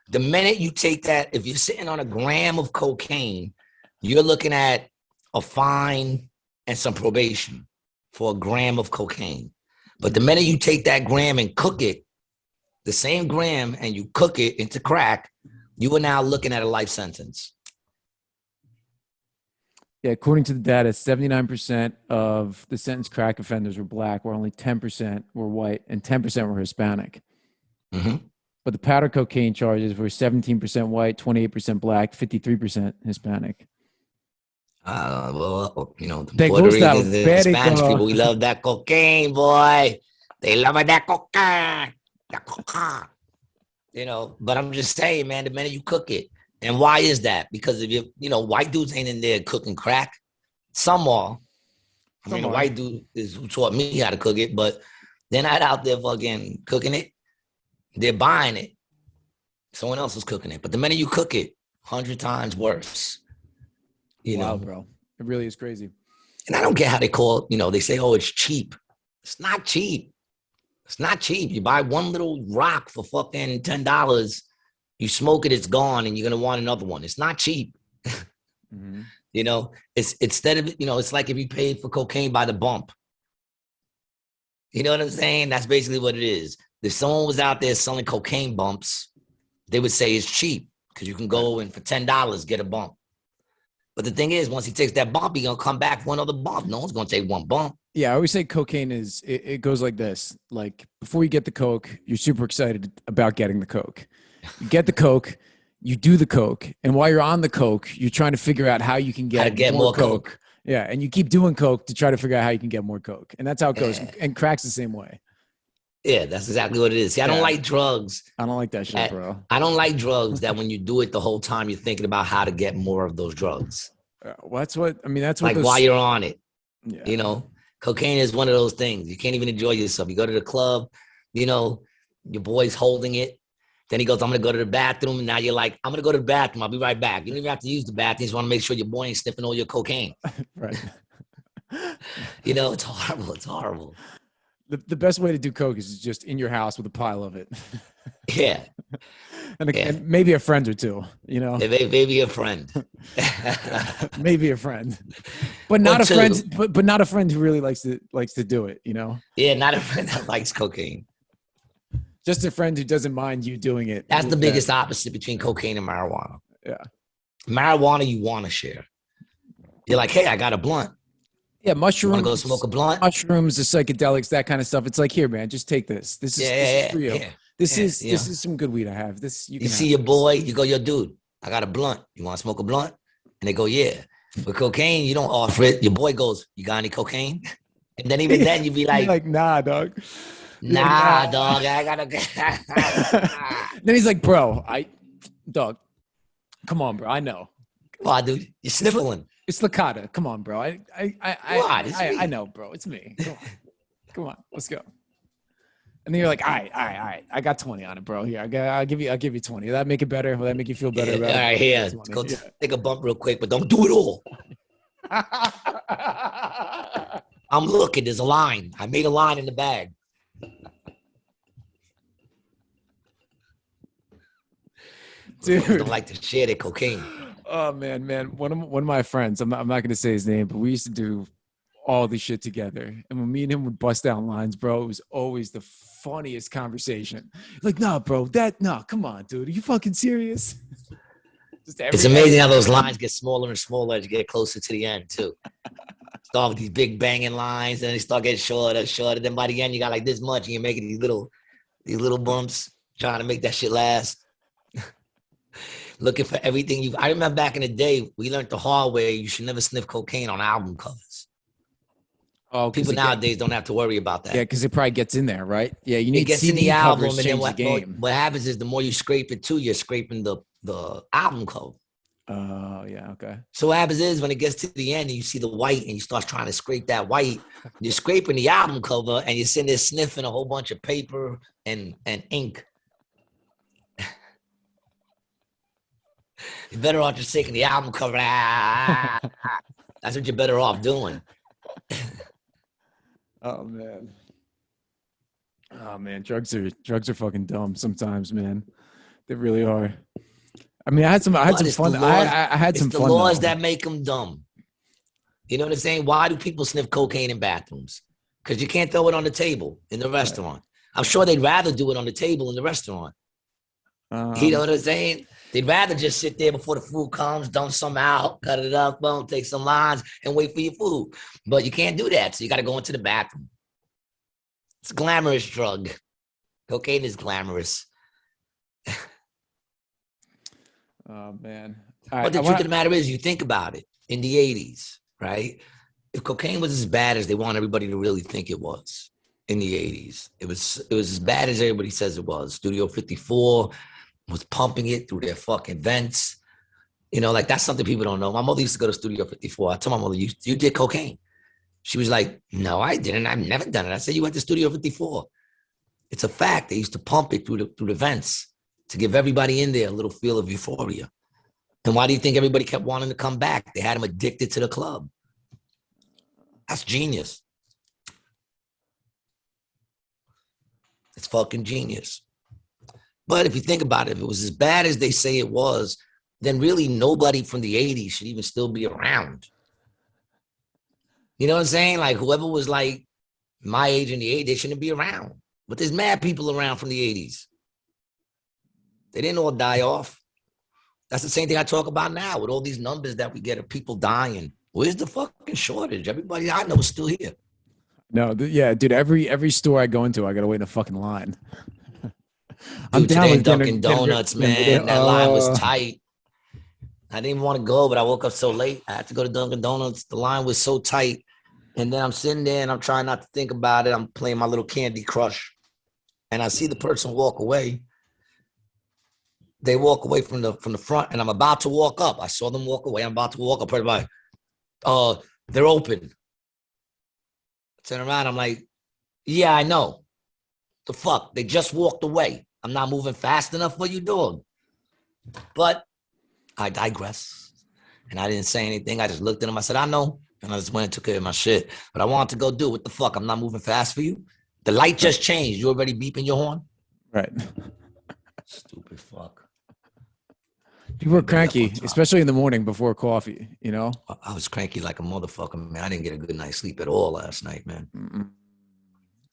The minute you take that, if you're sitting on a gram of cocaine, you're looking at a fine and some probation for a gram of cocaine. But the minute you take that gram and cook it, the same gram, and you cook it into crack, you are now looking at a life sentence. Yeah, according to the data, 79% of the sentenced crack offenders were black, where only 10% were white and 10% were Hispanic. Mm-hmm. But the powder cocaine charges were 17% white, 28% black, 53% Hispanic. Well, you know, the Puerto Ricans, the Spanish people, we love that cocaine, boy. They love that cocaine. That cocaine. You know, but I'm just saying, man, the minute you cook it. And why is that? Because if you know, white dudes ain't in there cooking crack. Some are. I mean, a white dude is who taught me how to cook it, but they're not out there fucking cooking it. They're buying it. Someone else is cooking it. But the minute you cook it, 100 times worse. You know, bro. It really is crazy. And I don't get how they call it, you know, they say, oh, it's cheap. It's not cheap. It's not cheap. You buy one little rock for fucking $10. You smoke it, it's gone, and you're gonna want another one. It's not cheap. Mm-hmm. You know, it's instead of, you know, it's like if you paid for cocaine by the bump. You know what I'm saying? That's basically what it is. If someone was out there selling cocaine bumps, they would say it's cheap because you can go and for $10 get a bump. But the thing is, once he takes that bump, he's gonna come back for another bump. No one's gonna take one bump. Yeah, I always say cocaine is, it goes like this. Like before you get the coke, you're super excited about getting the coke. You get the coke, you do the coke, and while you're on the coke, you're trying to figure out how you can get more coke. Yeah, and you keep doing coke to try to figure out how you can get more coke, and that's how it goes. And crack's the same way. Yeah, that's exactly what it is. See, I don't like drugs. I don't like that shit, bro. I don't like drugs that when you do it the whole time, you're thinking about how to get more of those drugs. Well, that's what like while you're on it. Yeah. You know, cocaine is one of those things. You can't even enjoy yourself. You go to the club, you know, your boy's holding it. Then he goes, I'm going to go to the bathroom. And now you're like, I'm going to go to the bathroom. I'll be right back. You don't even have to use the bathroom. You just want to make sure your boy ain't sniffing all your cocaine. Right. You know, it's horrible. It's horrible. The best way to do coke is just in your house with a pile of it. Yeah. And maybe a friend or two, you know. Maybe a friend. Maybe a friend. But not a friend, but not a friend who really likes to do it, you know? Yeah, not a friend that likes cocaine. Just a friend who doesn't mind you doing it. That's the biggest opposite between cocaine and marijuana. Yeah. Marijuana, you want to share. You're like, hey, I got a blunt. Yeah, mushrooms. Want to go smoke a blunt? Mushrooms, the psychedelics, that kind of stuff. It's like, here, man, just take this. This is for you. Yeah. This is some good weed I have. You see your boy, you go, yo, dude, I got a blunt. You want to smoke a blunt? And they go, yeah. With cocaine, you don't offer it. Your boy goes, you got any cocaine? And then even then, you'd be like, you're like, nah, dog. Nah, dog, I gotta. Then he's like, bro, dog, come on, bro. I know. Come on, dude, you're sniffling. It's Licata. Come on, bro. I know, bro. It's me. Come on, let's go. And then you're like, all right. I got 20 on it, bro. Here, I'll give you 20. Will that make it better? Will that make you feel better? Yeah, all right, here. Let's go take a bump real quick, but don't do it all. I'm looking. There's a line. I made a line in the bag. Dude, don't like to share the cocaine. Oh man. One of my friends. I'm not going to say his name, but we used to do all this shit together. And when me and him would bust down lines, bro, it was always the funniest conversation. Like, nah, bro, come on, dude. Are you fucking serious? It's amazing how those lines get smaller and smaller as you get closer to the end, too. Start with these big banging lines, and they start getting shorter. Then by the end, you got like this much, and you're making these little bumps, trying to make that shit last. Looking for everything I remember back in the day, we learned the hard way, you should never sniff cocaine on album covers. Oh, people nowadays don't have to worry about that. Yeah, because it probably gets in there, right? Yeah, you need it gets in the album, and then what happens is the more you scrape it too, you're scraping the album cover. Oh, yeah, okay. So what happens is when it gets to the end and you see the white and you start trying to scrape that white, you're scraping the album cover and you're sitting there sniffing a whole bunch of paper and ink. You're better off just taking the album cover. That's what you're better off doing. Oh man, drugs are fucking dumb sometimes, man. They really are. I mean, I had some fun. I had some fun. It's the laws that make them dumb. You know what I'm saying? Why do people sniff cocaine in bathrooms? Because you can't throw it on the table in the restaurant. I'm sure they'd rather do it on the table in the restaurant. You know what I'm saying? They'd rather just sit there before the food comes, dump some out, cut it up, boom, take some lines, and wait for your food. But you can't do that, so you got to go into the bathroom. It's a glamorous drug. Cocaine is glamorous. Oh, man. But the truth of the matter is, you think about it, in the 80s, right? If cocaine was as bad as they want everybody to really think it was in the 80s, it was as bad as everybody says it was. Studio 54 was pumping it through their fucking vents. You know, like that's something people don't know. My mother used to go to Studio 54. I told my mother, you did cocaine. She was like, no, I didn't. I've never done it. I said, you went to Studio 54. It's a fact. They used to pump it through the vents to give everybody in there a little feel of euphoria. And why do you think everybody kept wanting to come back? They had them addicted to the club. That's genius. It's fucking genius. But if you think about it, if it was as bad as they say it was, then really nobody from the 80s should even still be around. You know what I'm saying? Like whoever was like my age in the 80s, they shouldn't be around. But there's mad people around from the 80s. They didn't all die off. That's the same thing I talk about now with all these numbers that we get of people dying. Where's the fucking shortage? Everybody I know is still here. No, yeah, dude. Every store I go into, I gotta wait in a fucking line. I'm down with Dunkin' Donuts, man. That line was tight. I didn't even want to go, but I woke up so late. I had to go to Dunkin' Donuts. The line was so tight. And then I'm sitting there and I'm trying not to think about it. I'm playing my little Candy Crush. And I see the person walk away. They walk away from the front, and I'm about to walk up. I saw them walk away. I'm about to walk up. Everybody, they're open. I turn around. I'm like, yeah, I know. The fuck? They just walked away. I'm not moving fast enough for you, dog. But I digress. And I didn't say anything. I just looked at him. I said, I know. And I just went and took care of my shit. But I wanted to go do it. What the fuck? I'm not moving fast for you. The light just changed. You already beeping your horn? Right. Stupid fuck. People were cranky, especially in the morning before coffee, you know? I was cranky like a motherfucker, man. I didn't get a good night's sleep at all last night, man. Mm-mm.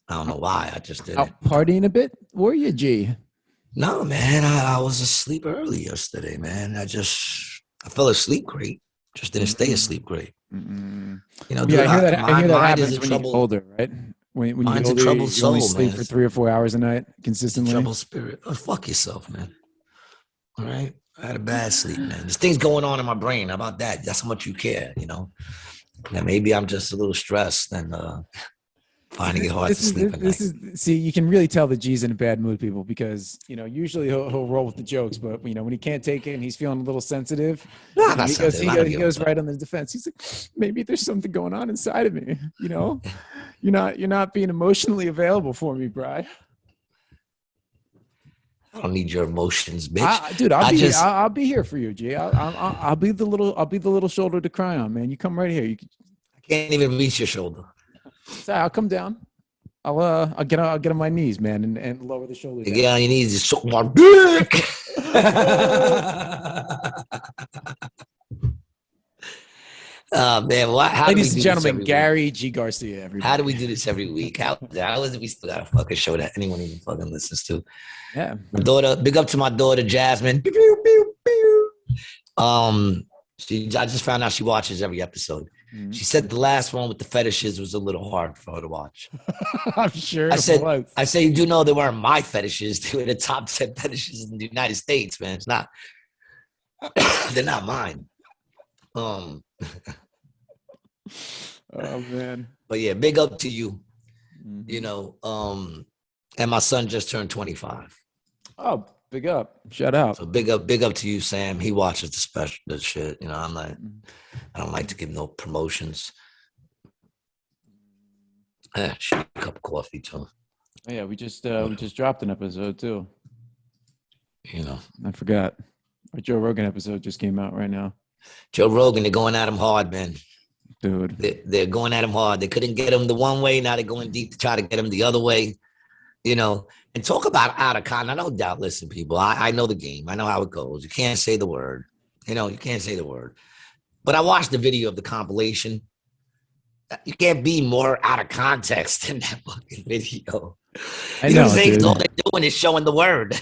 I don't know why. I just didn't. Out partying a bit? Were you, G? No, man. I was asleep early yesterday, man. I fell asleep great. Just didn't stay asleep great. Mm-mm. You know, yeah, I hear that happens when you get older, right? When you get older, troubled you only soul, sleep man. for 3 or 4 hours a night consistently. Troubled spirit. Oh, fuck yourself, man. All right? I had a bad sleep, man. There's things going on in my brain. How about that? That's how much you care, you know? And maybe I'm just a little stressed and finding it hard to sleep at night. See, you can really tell the G's in a bad mood, people, because, you know, usually he'll roll with the jokes, but, you know, when he can't take it and he's feeling a little sensitive, he goes right on the defense. He's like, maybe there's something going on inside of me, you know? You're not being emotionally available for me, Bri. I don't need your emotions, bitch. Dude, I'll be here for you, G. I'll be the little shoulder to cry on, man. You come right here. I can't even reach your shoulder. So I'll come down. I'll get on my knees, man, and lower the shoulders. You get on your knees and suck my dick. Man, ladies and gentlemen, Gary G. Garcia. Everybody. How do we do this every week? How is it we still got a fucking show that anyone even fucking listens to? Yeah. My daughter, big up to my daughter, Jasmine. I just found out she watches every episode. Mm-hmm. She said the last one with the fetishes was a little hard for her to watch. I'm sure. I said, you do know they weren't my fetishes. They were the top 10 fetishes in the United States, man. It's not. They're not mine. Oh man. But yeah, big up to you. Mm-hmm. You know, and my son just turned 25. Oh, big up. Shout out. So big up to you, Sam. He watches the shit. You know, I don't like to give no promotions. Shoot a cup of coffee too. Oh, yeah, we just dropped an episode too. You know. I forgot. Our Joe Rogan episode just came out right now. Joe Rogan, they're going at him hard, man. dude. They're going at him hard. They couldn't get him the one way. Now they're going deep to try to get him the other way. You know, and talk about out of context. No doubt. Listen, people, I know the game. I know how it goes. You can't say the word. You know, you can't say the word. But I watched the video of the compilation. You can't be more out of context than that fucking video. I know, dude. All they're doing is showing the word.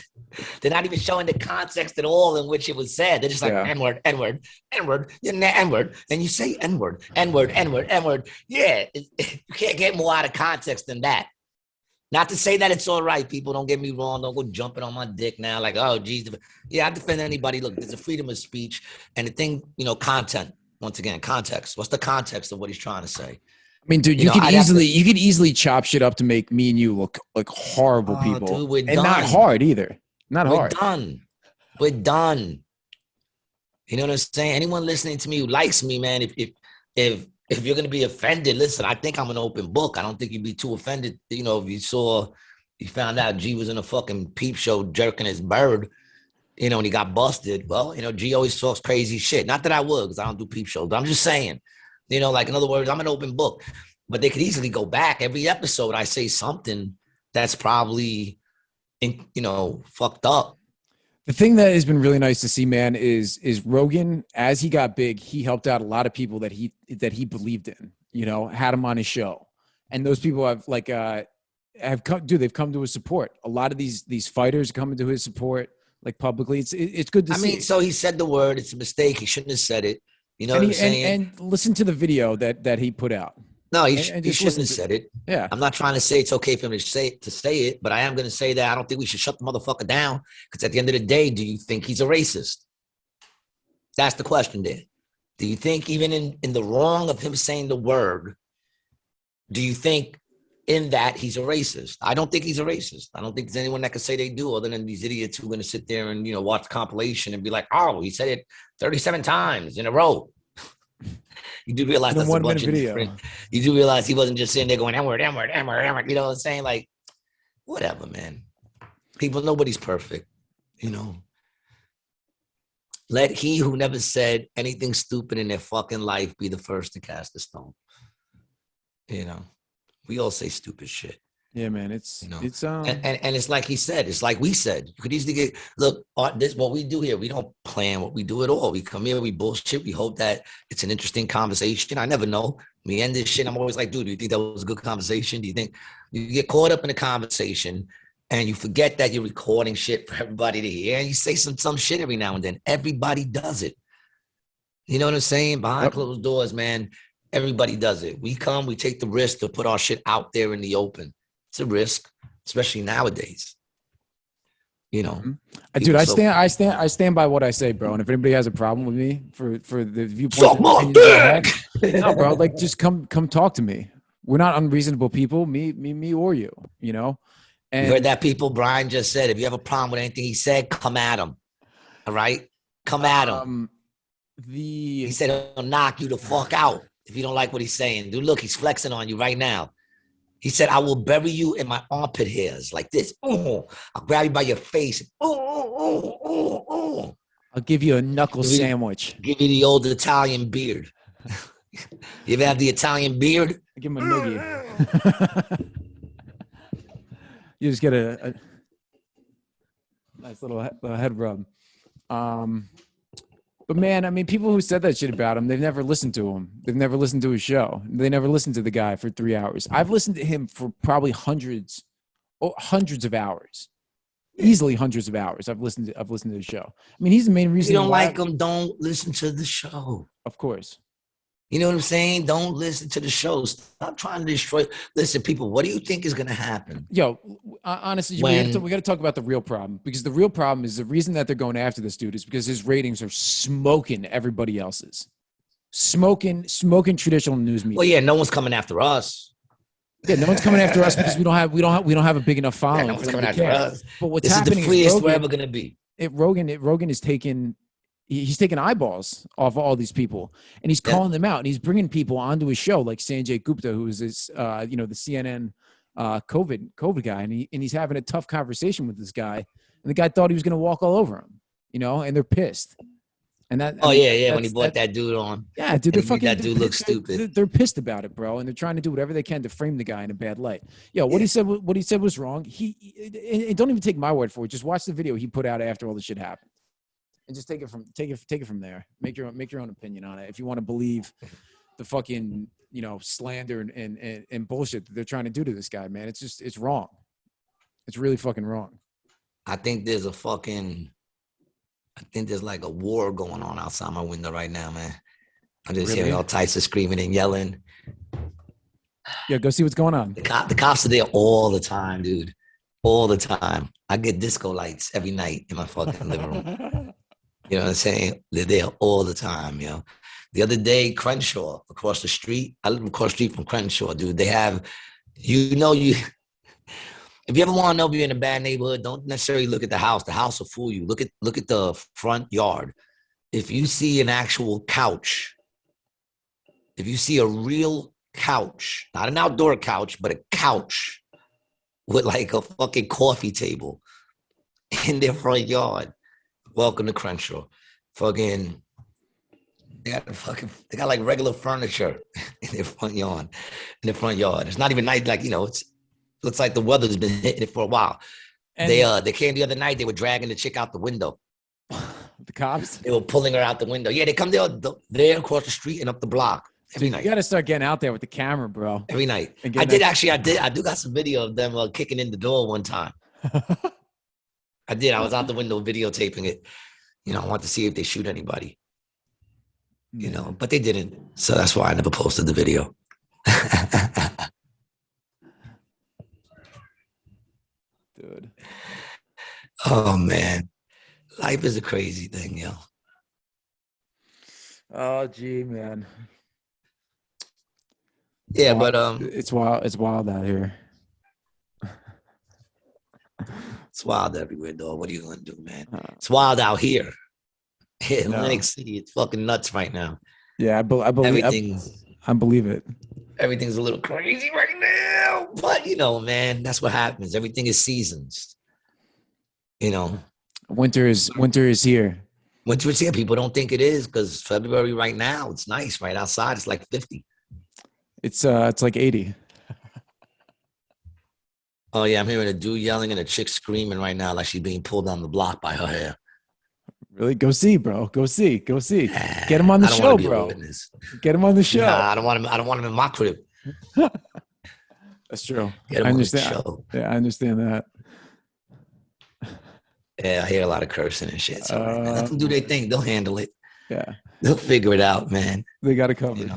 They're not even showing the context at all in which it was said. They're just like N-word, N-word, N-word, N-word. And you say N-word, N-word, N-word, N-word. Yeah, you can't get more out of context than that. Not to say that it's all right, people. Don't get me wrong. Don't go jumping on my dick now. Like, oh, geez. Yeah, I defend anybody. Look, there's a freedom of speech. And the thing, you know, content. Once again, context. What's the context of what he's trying to say? I mean, dude, you could easily chop shit up to make me and you look like horrible people. Dude, we're and done. not hard either. Not hard. We're done. You know what I'm saying? Anyone listening to me who likes me, man, if you're going to be offended, listen, I think I'm an open book. I don't think you'd be too offended. You know, if you found out G was in a fucking peep show jerking his bird, you know, and he got busted. Well, you know, G always talks crazy shit. Not that I would, because I don't do peep shows, but I'm just saying, you know, like, in other words, I'm an open book. But they could easily go back. Every episode, I say something that's probably, you know, fucked up. The thing that has been really nice to see, man, is Rogan, as he got big, he helped out a lot of people that he believed in, you know, had him on his show. And those people have come to his support. A lot of these fighters are coming to his support, like, publicly. It's good to see. I mean, so he said the word, it's a mistake. He shouldn't have said it. You know what I'm saying? And listen to the video that he put out. No, he shouldn't have said it. Yeah. I'm not trying to say it's okay for him to say it, but I am going to say that I don't think we should shut the motherfucker down, because at the end of the day, do you think he's a racist? That's the question there. Do you think even in the wrong of him saying the word, do you think in that he's a racist? I don't think he's a racist. I don't think there's anyone that can say they do, other than these idiots who are going to sit there and, you know, watch the compilation and be like, oh, he said it 37 times in a row. You do realize that's a bunch of different. You do realize he wasn't just sitting there going N-word, N-word, N-word, N-word. You know what I'm saying? Like, whatever, man. People, nobody's perfect. You know. Let he who never said anything stupid in their fucking life be the first to cast a stone. You know, we all say stupid shit. Yeah, man. It's, you know, it's and it's like he said, it's like we said, you could easily look, this what we do here. We don't plan what we do at all. We come here, we bullshit. We hope that it's an interesting conversation. I never know. We end this shit. I'm always like, dude, do you think that was a good conversation? Do you think you get caught up in a conversation and you forget that you're recording shit for everybody to hear, and you say some shit every now and then? Everybody does it. You know what I'm saying? Behind closed doors, man, everybody does it. We come, we take the risk to put our shit out there in the open. It's a risk, especially nowadays. You know, dude, I stand by what I say, bro. And if anybody has a problem with me for the viewpoint, no, bro, like, just come talk to me. We're not unreasonable people, me or you. You know. And you heard that, people? Brian just said, if you have a problem with anything he said, come at him. All right, come at him. He said he'll knock you the fuck out if you don't like what he's saying. Dude, look, he's flexing on you right now. He said, I will bury you in my armpit hairs like this. Oh, I'll grab you by your face. Oh. I'll give you a knuckle sandwich. Give you the old Italian beard. You ever have the Italian beard? I give him a noogie. You just get a nice little head rub. But man, I mean, people who said that shit about him, they've never listened to him. They've never listened to his show. They never listened to the guy for 3 hours. I've listened to him for probably hundreds of hours, easily hundreds of hours. I've listened to his show. I mean, he's the main reason. If you don't like him, don't listen to the show. Of course. You know what I'm saying? Don't listen to the show. Stop trying to destroy. Listen, people, what do you think is going to happen? Yo, honestly, we got to talk about the real problem, because the real problem is the reason that they're going after this dude is because his ratings are smoking everybody else's. Smoking traditional news media. Well, yeah, no one's coming after us. Yeah, no one's coming after us because we don't have a big enough following. Yeah, no one's coming after us. But what's this happening is the freest Rogan, we're ever going to be. Rogan is taking. He's taking eyeballs off all these people, and he's calling them out, and he's bringing people onto his show, like Sanjay Gupta, who is this, the CNN COVID guy, and he's having a tough conversation with this guy, and the guy thought he was going to walk all over him, you know, and they're pissed. And that, Oh yeah, when he brought that dude on. Yeah, dude, they're fucking. That dude looks stupid. They're pissed about it, bro, and they're trying to do whatever they can to frame the guy in a bad light. Yo, what he said was wrong. And don't even take my word for it. Just watch the video he put out after all this shit happened, and just take it from there. Make your own opinion on it. If you want to believe the fucking slander and bullshit that they're trying to do to this guy, man, it's wrong. It's really fucking wrong. I think there's like a war going on outside my window right now, man. I'm just hearing all types of screaming and yelling. Yeah, go see what's going on. The cops are there all the time, dude. All the time. I get disco lights every night in my fucking living room. You know what I'm saying? They're there all the time, The other day, Crenshaw, across the street. I live across the street from Crenshaw, dude. They have, if you ever want to know if you're in a bad neighborhood, don't necessarily look at the house. The house will fool you. Look at the front yard. If you see an actual couch, if you see a real couch, not an outdoor couch, but a couch with like a fucking coffee table in their front yard, welcome to Crenshaw. Fucking, they got like regular furniture in their front yard. It's not even nice, like, looks like the weather's been hitting it for a while. And they came the other night. They were dragging the chick out the window. The cops? They were pulling her out the window. Yeah, they come there across the street and up the block every night. You got to start getting out there with the camera, bro. Every night. I do got some video of them kicking in the door one time. I did. I was out the window videotaping it. I wanted to see if they shoot anybody. But they didn't. So that's why I never posted the video. Dude. Oh man, life is a crazy thing, yo. Oh gee, man. Yeah, but it's wild. It's wild out here. It's wild everywhere, dog. What are you gonna do, man? It's wild out here. In Atlantic City, it's fucking nuts right now. Yeah, I believe it. Everything's a little crazy right now, but man, that's what happens. Everything is seasons. Winter is here. Winter is here. People don't think it is because February right now, it's nice. Right outside, it's like 50. It's like 80. Oh yeah, I'm hearing a dude yelling and a chick screaming right now, like she's being pulled down the block by her hair. Really? Go see, bro. Go see. Get him on the show, bro. Get him on the show. Nah, I don't want him in my crib. That's true. Get him I on understand. the show. Yeah, I understand that. Yeah, I hear a lot of cursing and shit. So let them do their thing. They'll handle it. Yeah. They'll figure it out, man. They got it covered.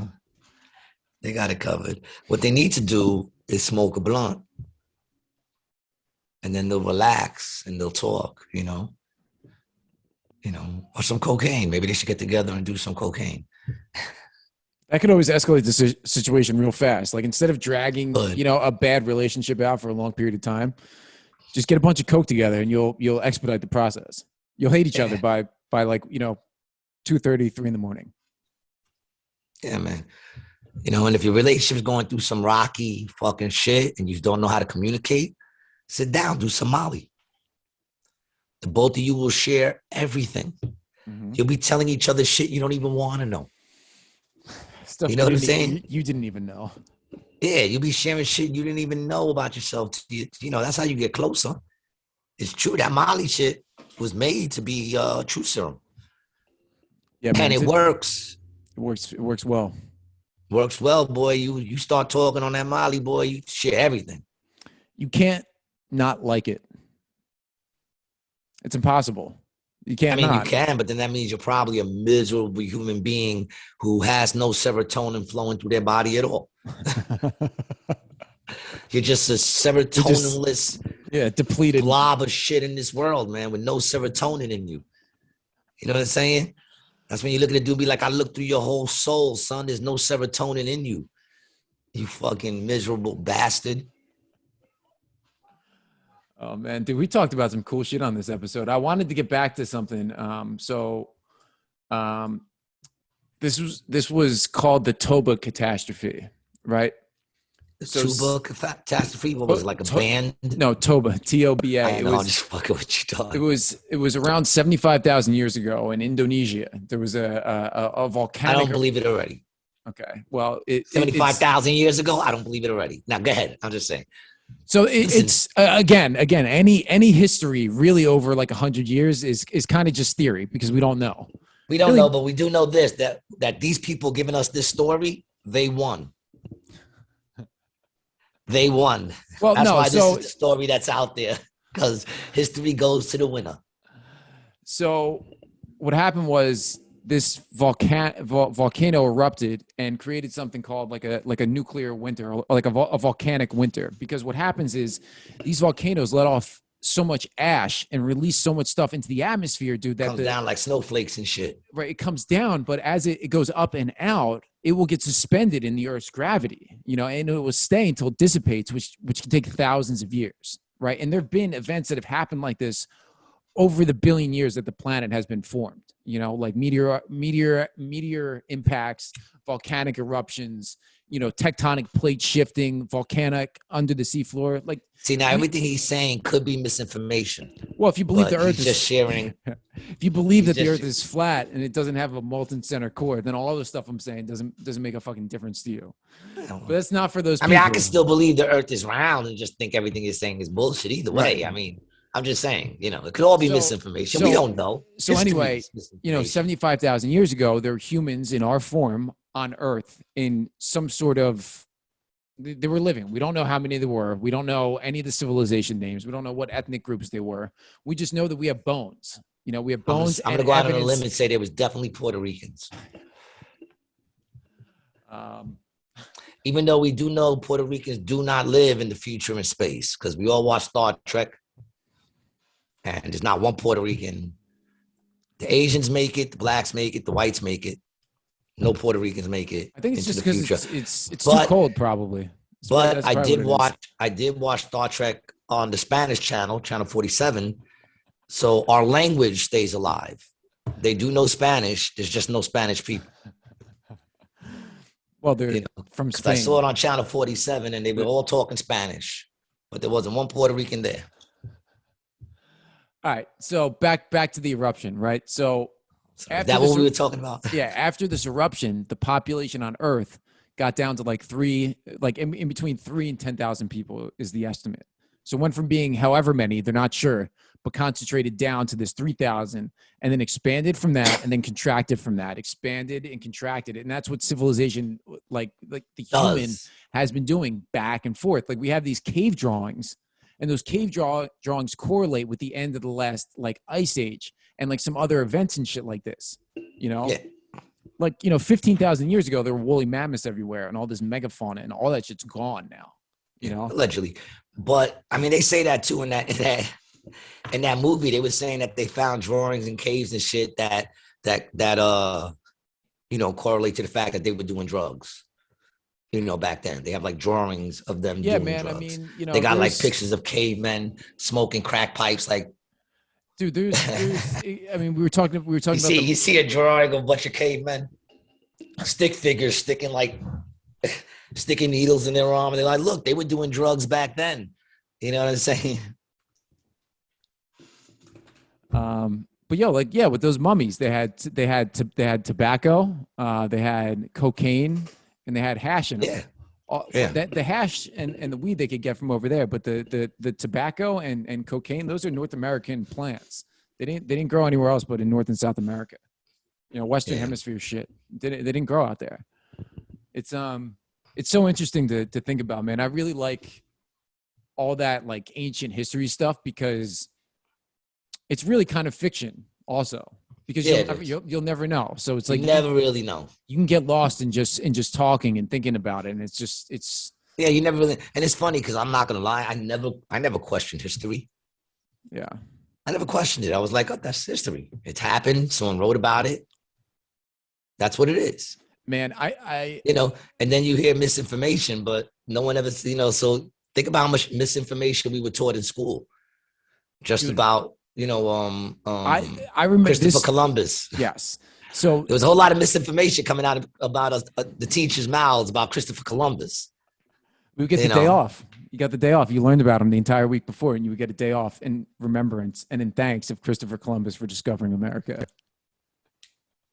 They got it covered. What they need to do is smoke a blunt. And then they'll relax and they'll talk, or some cocaine. Maybe they should get together and do some cocaine. That could always escalate the situation real fast. Like instead of dragging, a bad relationship out for a long period of time, just get a bunch of coke together and you'll expedite the process. You'll hate each other by like 2:30, 3 in the morning. Yeah, man. And if your relationship's going through some rocky fucking shit and you don't know how to communicate, sit down, do some Molly. The both of you will share everything. Mm-hmm. You'll be telling each other shit you don't even want to know. Stuff you know what I'm saying? You didn't even know. Yeah, you'll be sharing shit you didn't even know about yourself. That's how you get closer. It's true. That Molly shit was made to be truth serum. Yeah, and it works. It works well. Works well, boy. You start talking on that Molly, boy, you share everything. You can't not like it. It's impossible. You can't. You can, but then that means you're probably a miserable human being who has no serotonin flowing through their body at all. You're just a serotoninless, depleted blob of shit in this world, man, with no serotonin in you. You know what I'm saying? That's when you look at a dude, be like, I look through your whole soul, son. There's no serotonin in you. You fucking miserable bastard. Oh man, dude, we talked about some cool shit on this episode. I wanted to get back to something. This was called the Toba catastrophe, right? The Tuba catastrophe. What was it, like a band? No, Toba, T-O-B-A. I know, I'm just fucking with you, dog. It was around 75,000 years ago in Indonesia. There was a volcanic. I don't believe it already. Okay, well, 75,000 years ago. I don't believe it already. Now go ahead. I'm just saying. So it's again, any history really over like 100 years is kind of just theory because we don't know. We don't know, but we do know this, that these people giving us this story, they won. They won. Well, that's no, why this is the story that's out there, because history goes to the winner. So what happened was this volcano erupted and created something called like a nuclear winter, or like a volcanic winter. Because what happens is these volcanoes let off so much ash and release so much stuff into the atmosphere, dude, that comes down like snowflakes and shit. Right, it comes down, but as it goes up and out, it will get suspended in the Earth's gravity, and it will stay until it dissipates, which can take thousands of years, right? And there have been events that have happened like this over the billion years that the planet has been formed, like meteor impacts, volcanic eruptions, tectonic plate shifting, volcanic under the seafloor. Like, see, now everything he's saying could be misinformation. Well, if you believe the Earth is just sharing, if you believe that the Earth is flat and it doesn't have a molten center core, then all the stuff I'm saying doesn't make a fucking difference to you. But that's not for those people. I can still believe the Earth is round and just think everything he's saying is bullshit either way. Right. I'm just saying, it could all be misinformation. We don't know. So anyway, 75,000 years ago, there were humans in our form on Earth in some sort of, they were living. We don't know how many there were. We don't know any of the civilization names. We don't know what ethnic groups they were. We just know that we have bones. We have bones. I'm going to go out on a limb and say there was definitely Puerto Ricans. Even though we do know Puerto Ricans do not live in the future in space, because we all watch Star Trek. And there's not one Puerto Rican. The Asians make it, the blacks make it, the whites make it. No Puerto Ricans make it. I think it's just because it's too cold, probably. But I did watch Star Trek on the Spanish channel, channel 47. So our language stays alive. They do know Spanish. There's just no Spanish people. Well, they're from Spain. I saw it on channel 47, and they were all talking Spanish, but there wasn't one Puerto Rican there. All right, so back to the eruption, right? So is that what we were talking about? Yeah, after this eruption, the population on Earth got down to in between 3 and 10,000 people is the estimate. So went from being however many, they're not sure, but concentrated down to this 3,000, and then expanded from that, and then contracted from that, expanded and contracted, and that's what civilization, like the human, has been doing back and forth. Like we have these cave drawings. And those cave drawings correlate with the end of the last ice age and some other events and shit like this, Yeah. 15,000 years ago, there were woolly mammoths everywhere and all this megafauna and all that shit's gone now, Allegedly. But they say that too in that movie. They were saying that they found drawings in caves and shit that correlate to the fact that they were doing drugs. Back then they have drawings of them doing drugs. They got pictures of cavemen smoking crack pipes. Dude, there's we were talking about. You see a drawing of a bunch of cavemen, stick figures sticking needles in their arm, and they're like, look, they were doing drugs back then. You know what I'm saying? But with those mummies, they had tobacco, they had cocaine. And they had hash in them. The hash and the weed they could get from over there, but the tobacco and cocaine, those are North American plants. They didn't grow anywhere else but in North and South America. Western Hemisphere shit. They didn't grow out there. It's so interesting to think about, man. I really like all that ancient history stuff because it's really kind of fiction also. Because you'll never know. So it's you never really know. You can get lost in just talking and thinking about it, and it's you never really. And it's funny because I'm not gonna lie, I never questioned history. Yeah, I never questioned it. I was like, oh, that's history. It's happened. Someone wrote about it. That's what it is. Man, I and then you hear misinformation, but no one ever, So think about how much misinformation we were taught in school, just about. I remember Christopher Columbus. Yes. So there was a whole lot of misinformation coming out about us, the teachers' mouths about Christopher Columbus. We get the day off. You got the day off. You learned about him the entire week before, and you would get a day off in remembrance and in thanks of Christopher Columbus for discovering America.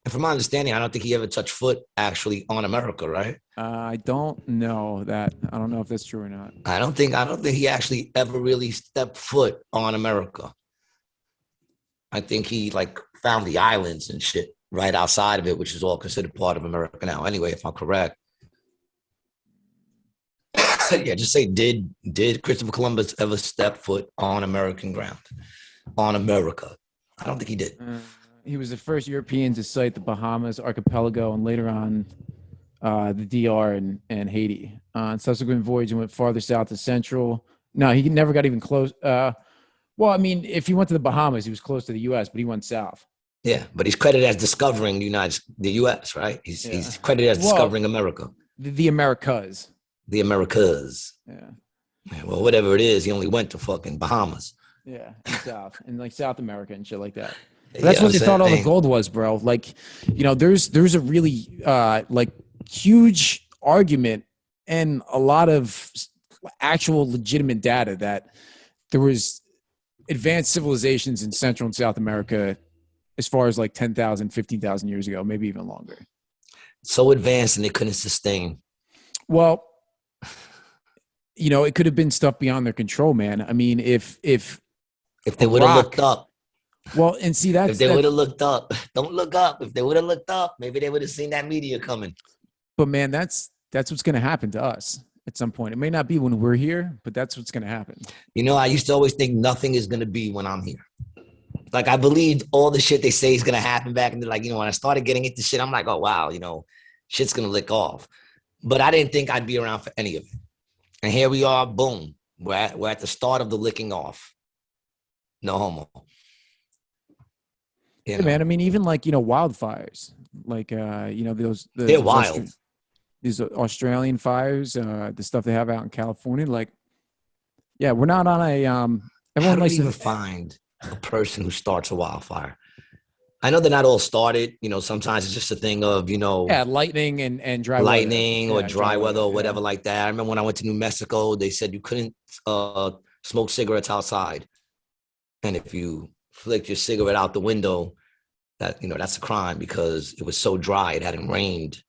And from my understanding, I don't think he ever touched foot actually on America, right? I don't know that. I don't know if that's true or not. I don't think he actually ever really stepped foot on America. I think he like found the islands and shit right outside of it, which is all considered part of America now. Anyway, if I'm correct. Yeah, just say, did Christopher Columbus ever step foot on American ground? On America? I don't think he did. He was the first European to sight the Bahamas archipelago and later on the DR and Haiti. On subsequent voyage, he went farther south to Central. No, he never got even close. Well, I mean, if he went to the Bahamas, he was close to the U.S., but he went south. Yeah, but he's credited as discovering the U.S., right? He's credited as discovering America. The Americas. The Americas. Yeah. Well, whatever it is, he only went to fucking Bahamas. Yeah, and south and like South America and shit like that. But that's what they thought all the gold was, bro. Like, you know, there's a really like huge argument and a lot of actual legitimate data that there was advanced civilizations in Central and South America as far as like 10,000, 15,000 years ago, maybe even longer. So advanced and they couldn't sustain. Well, you know, it could have been stuff beyond their control, man. I mean, if they would have looked up. Well, and see, if they would have looked up, don't look up. If they would have looked up, maybe they would have seen that meteor coming. But man, that's what's going to happen to us at some point. It may not be when we're here, but that's what's going to happen. You know, I used to always think nothing is going to be when I'm here. Like I believed all the shit they say is going to happen back in the, like, you know, when I started getting into shit, I'm like, oh, wow, you know, shit's going to lick off. But I didn't think I'd be around for any of it. And here we are, boom. We're at the start of the licking off. No homo. You know? Man, I mean, even like, you know, wildfires, like, you know, they're wild. These Australian fires, the stuff they have out in California, like, yeah, we're not on a, everyone likes to find a person who starts a wildfire. I know they're not all started, you know, sometimes it's just a thing of, you know. Yeah, lightning and dry lightning weather. Or dry weather or whatever like that. I remember when I went to New Mexico, they said you couldn't smoke cigarettes outside. And if you flicked your cigarette out the window, that, you know, that's a crime because it was so dry. It hadn't rained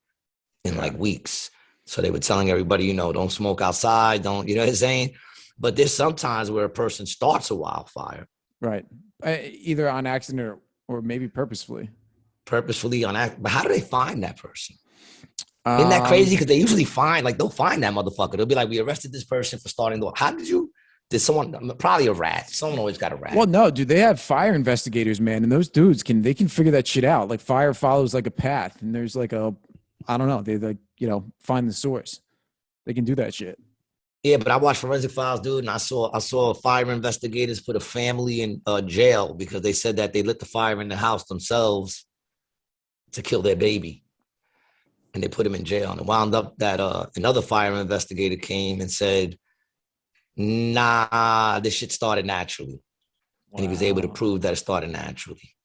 in like weeks. So they were telling everybody, you know, don't smoke outside. Don't, you know what I'm saying? But there's sometimes where a person starts a wildfire. Right. Either on accident or maybe purposefully. Purposefully on accident. But how do they find that person? Isn't that crazy? Because they usually find, like, they'll find that motherfucker. They'll be like, we arrested this person for starting the, how did someone, probably a rat. Someone always got a rat. Well, no, dude, they have fire investigators, man. And those dudes can figure that shit out. Like fire follows like a path. And there's like I don't know. They like, you know, find the source. They can do that shit. Yeah, but I watched Forensic Files, dude, and I saw fire investigators put a family in jail because they said that they lit the fire in the house themselves to kill their baby. And they put him in jail. And it wound up that another fire investigator came and said, nah, this shit started naturally. Wow. And he was able to prove that it started naturally.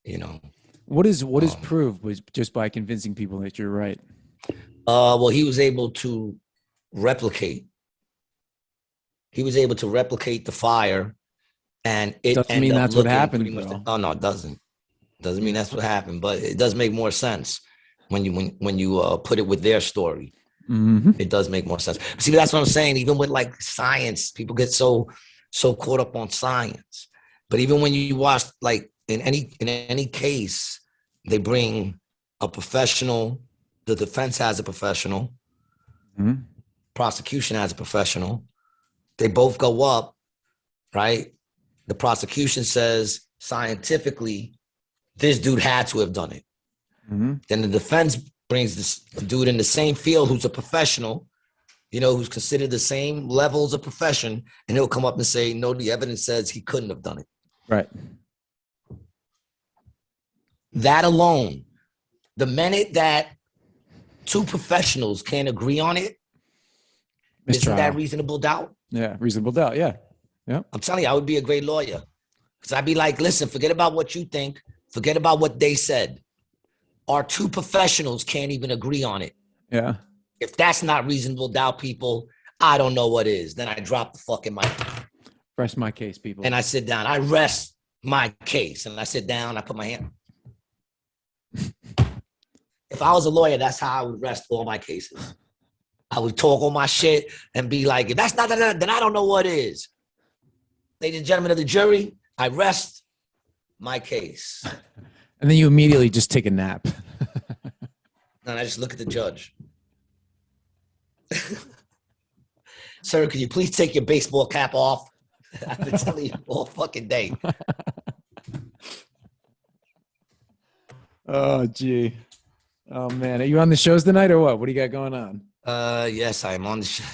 You know. What is proved was just by convincing people that you're right. Well, he was able to replicate. He was able to replicate the fire, and it doesn't mean that's what happened. Oh no, it doesn't. Doesn't mean that's what happened, but it does make more sense when you put it with their story. Mm-hmm. It does make more sense. See, that's what I'm saying. Even with like science, people get so caught up on science. But even when you watch, like in any case, they bring a professional. The defense has a professional. Mm-hmm. Prosecution has a professional. They both go up, right? The prosecution says scientifically, this dude had to have done it. Mm-hmm. Then the defense brings this dude in the same field who's a professional, you know, who's considered the same levels of profession, and he'll come up and say, no, the evidence says he couldn't have done it. Right. That alone, the minute that two professionals can't agree on it, isn't that reasonable doubt? Yeah, reasonable doubt, yeah. Yeah. I'm telling you, I would be a great lawyer. Because I'd be like, listen, forget about what you think. Forget about what they said. Our two professionals can't even agree on it. Yeah. If that's not reasonable doubt, people, I don't know what is. Then I drop the fucking mic. Rest my case, people. And I sit down. I rest my case. And I sit down. I put my hand. If I was a lawyer, that's how I would rest all my cases. I would talk all my shit and be like, if that's not that, then I don't know what is. Ladies and gentlemen of the jury, I rest my case. And then you immediately just take a nap. And I just look at the judge. Sir, could you please take your baseball cap off? I've been telling you all fucking day. Oh, gee. Oh, man. Are you on the shows tonight or what? What do you got going on? Yes, I'm on the show.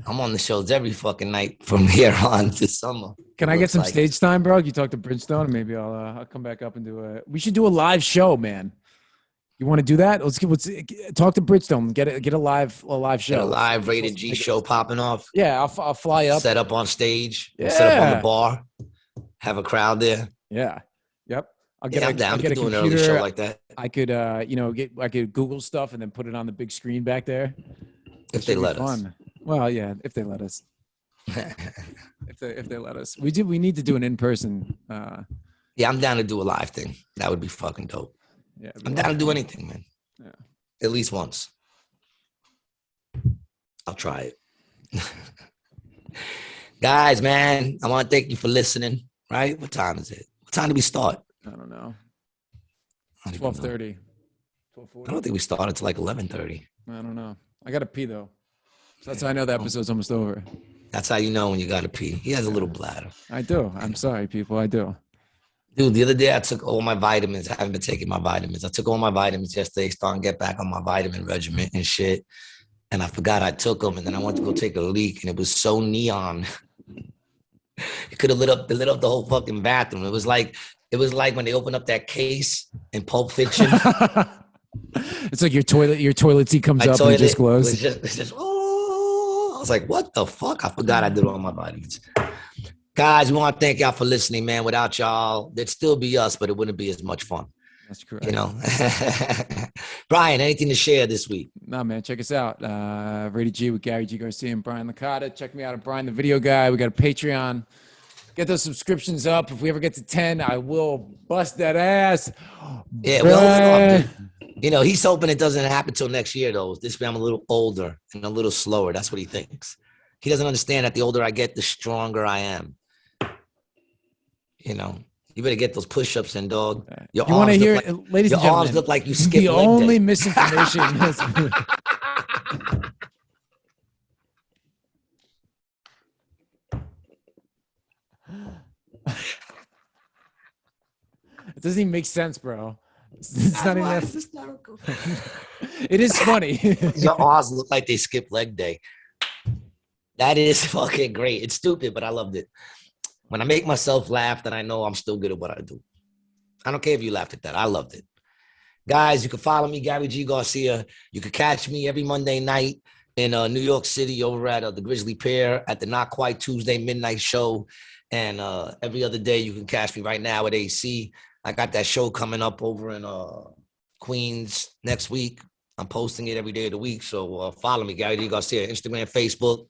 I'm on the shows every fucking night from here on to summer. Can I get some stage time, bro? You talk to Bridgestone, and maybe I'll come back up and do a. We should do a live show, man. You want to do that? Let's talk to Bridgestone. Get a live show. Get a live Rated G show popping off. Yeah, I'll fly up. Set up on stage. Yeah. Set up on the bar. Have a crowd there. Yeah. Yep. I'm down. I'll get a computer. An early show like that. I could, I could Google stuff and then put it on the big screen back there. If they let us. Well, yeah, if they let us. if they let us. We need to do an in-person. Yeah, I'm down to do a live thing. That would be fucking dope. Yeah, I'm down to do anything, man. Yeah. At least once. I'll try it. Guys, man, I want to thank you for listening. Right? What time is it? What time did we start? I don't know. 12:30. 12:40. I don't think we started until like 11:30. I don't know. I got to pee, though. So that's how I know the episode's almost over. That's how you know when you got to pee. He has a little bladder. I do. I'm sorry, people. I do. Dude, the other day I took all my vitamins. I haven't been taking my vitamins. I took all my vitamins yesterday, starting to get back on my vitamin regimen and shit. And I forgot I took them. And then I went to go take a leak, and it was so neon. It could have lit up the whole fucking bathroom. It was like when they opened up that case in Pulp Fiction. It's like your toilet seat comes up and it just glows. It's just, oh, I was like, what the fuck? I forgot I did all my vitamins. Guys, we want to thank y'all for listening, man. Without y'all, there'd still be us, but it wouldn't be as much fun. That's correct. You know, Brian, anything to share this week? No, man. Check us out. Rated G with Gary G. Garcia and Brian Licata. Check me out at Brian the Video Guy. We got a Patreon. Get those subscriptions up. If we ever get to 10, I will bust that ass. Yeah, we're holding on. You know, he's hoping it doesn't happen till next year, though. This way I'm a little older and a little slower. That's what he thinks. He doesn't understand that the older I get, the stronger I am. You know, you better get those push-ups in, dog. Your arms look like you skipped the leg only day. Misinformation. It doesn't even make sense, bro. It's not even hysterical. It is funny. Your arms look like they skipped leg day. That is fucking great. It's stupid, but I loved it. When I make myself laugh, then I know I'm still good at what I do. I don't care if you laughed at that. I loved it. Guys, you can follow me, Gary G. Garcia. You can catch me every Monday night in New York City over at the Grizzly Pear at the Not Quite Tuesday midnight show. And every other day you can catch me right now at AC. I got that show coming up over in Queens next week. I'm posting it every day of the week. So follow me, Gary G. Garcia, Instagram, Facebook.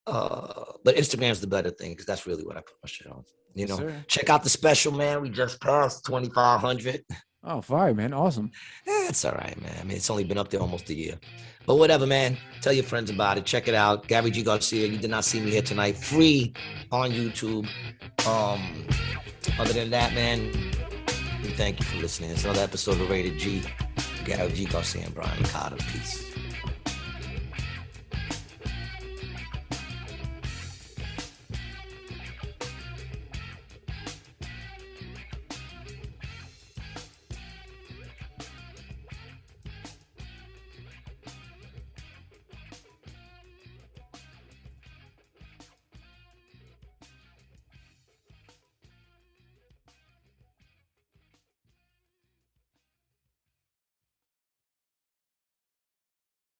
But Instagram's the better thing because that's really what I put my shit on. You know, Yes, check out the special, man. We just passed 2,500. Oh, fire, man. Awesome. It's all right, man. I mean, it's only been up there almost a year. But whatever, man. Tell your friends about it. Check it out. Gary G. Garcia. You did not see me here tonight. Free on YouTube. Other than that, man, we thank you for listening. It's another episode of Rated G. Gary G. Garcia and Brian Licata. Peace.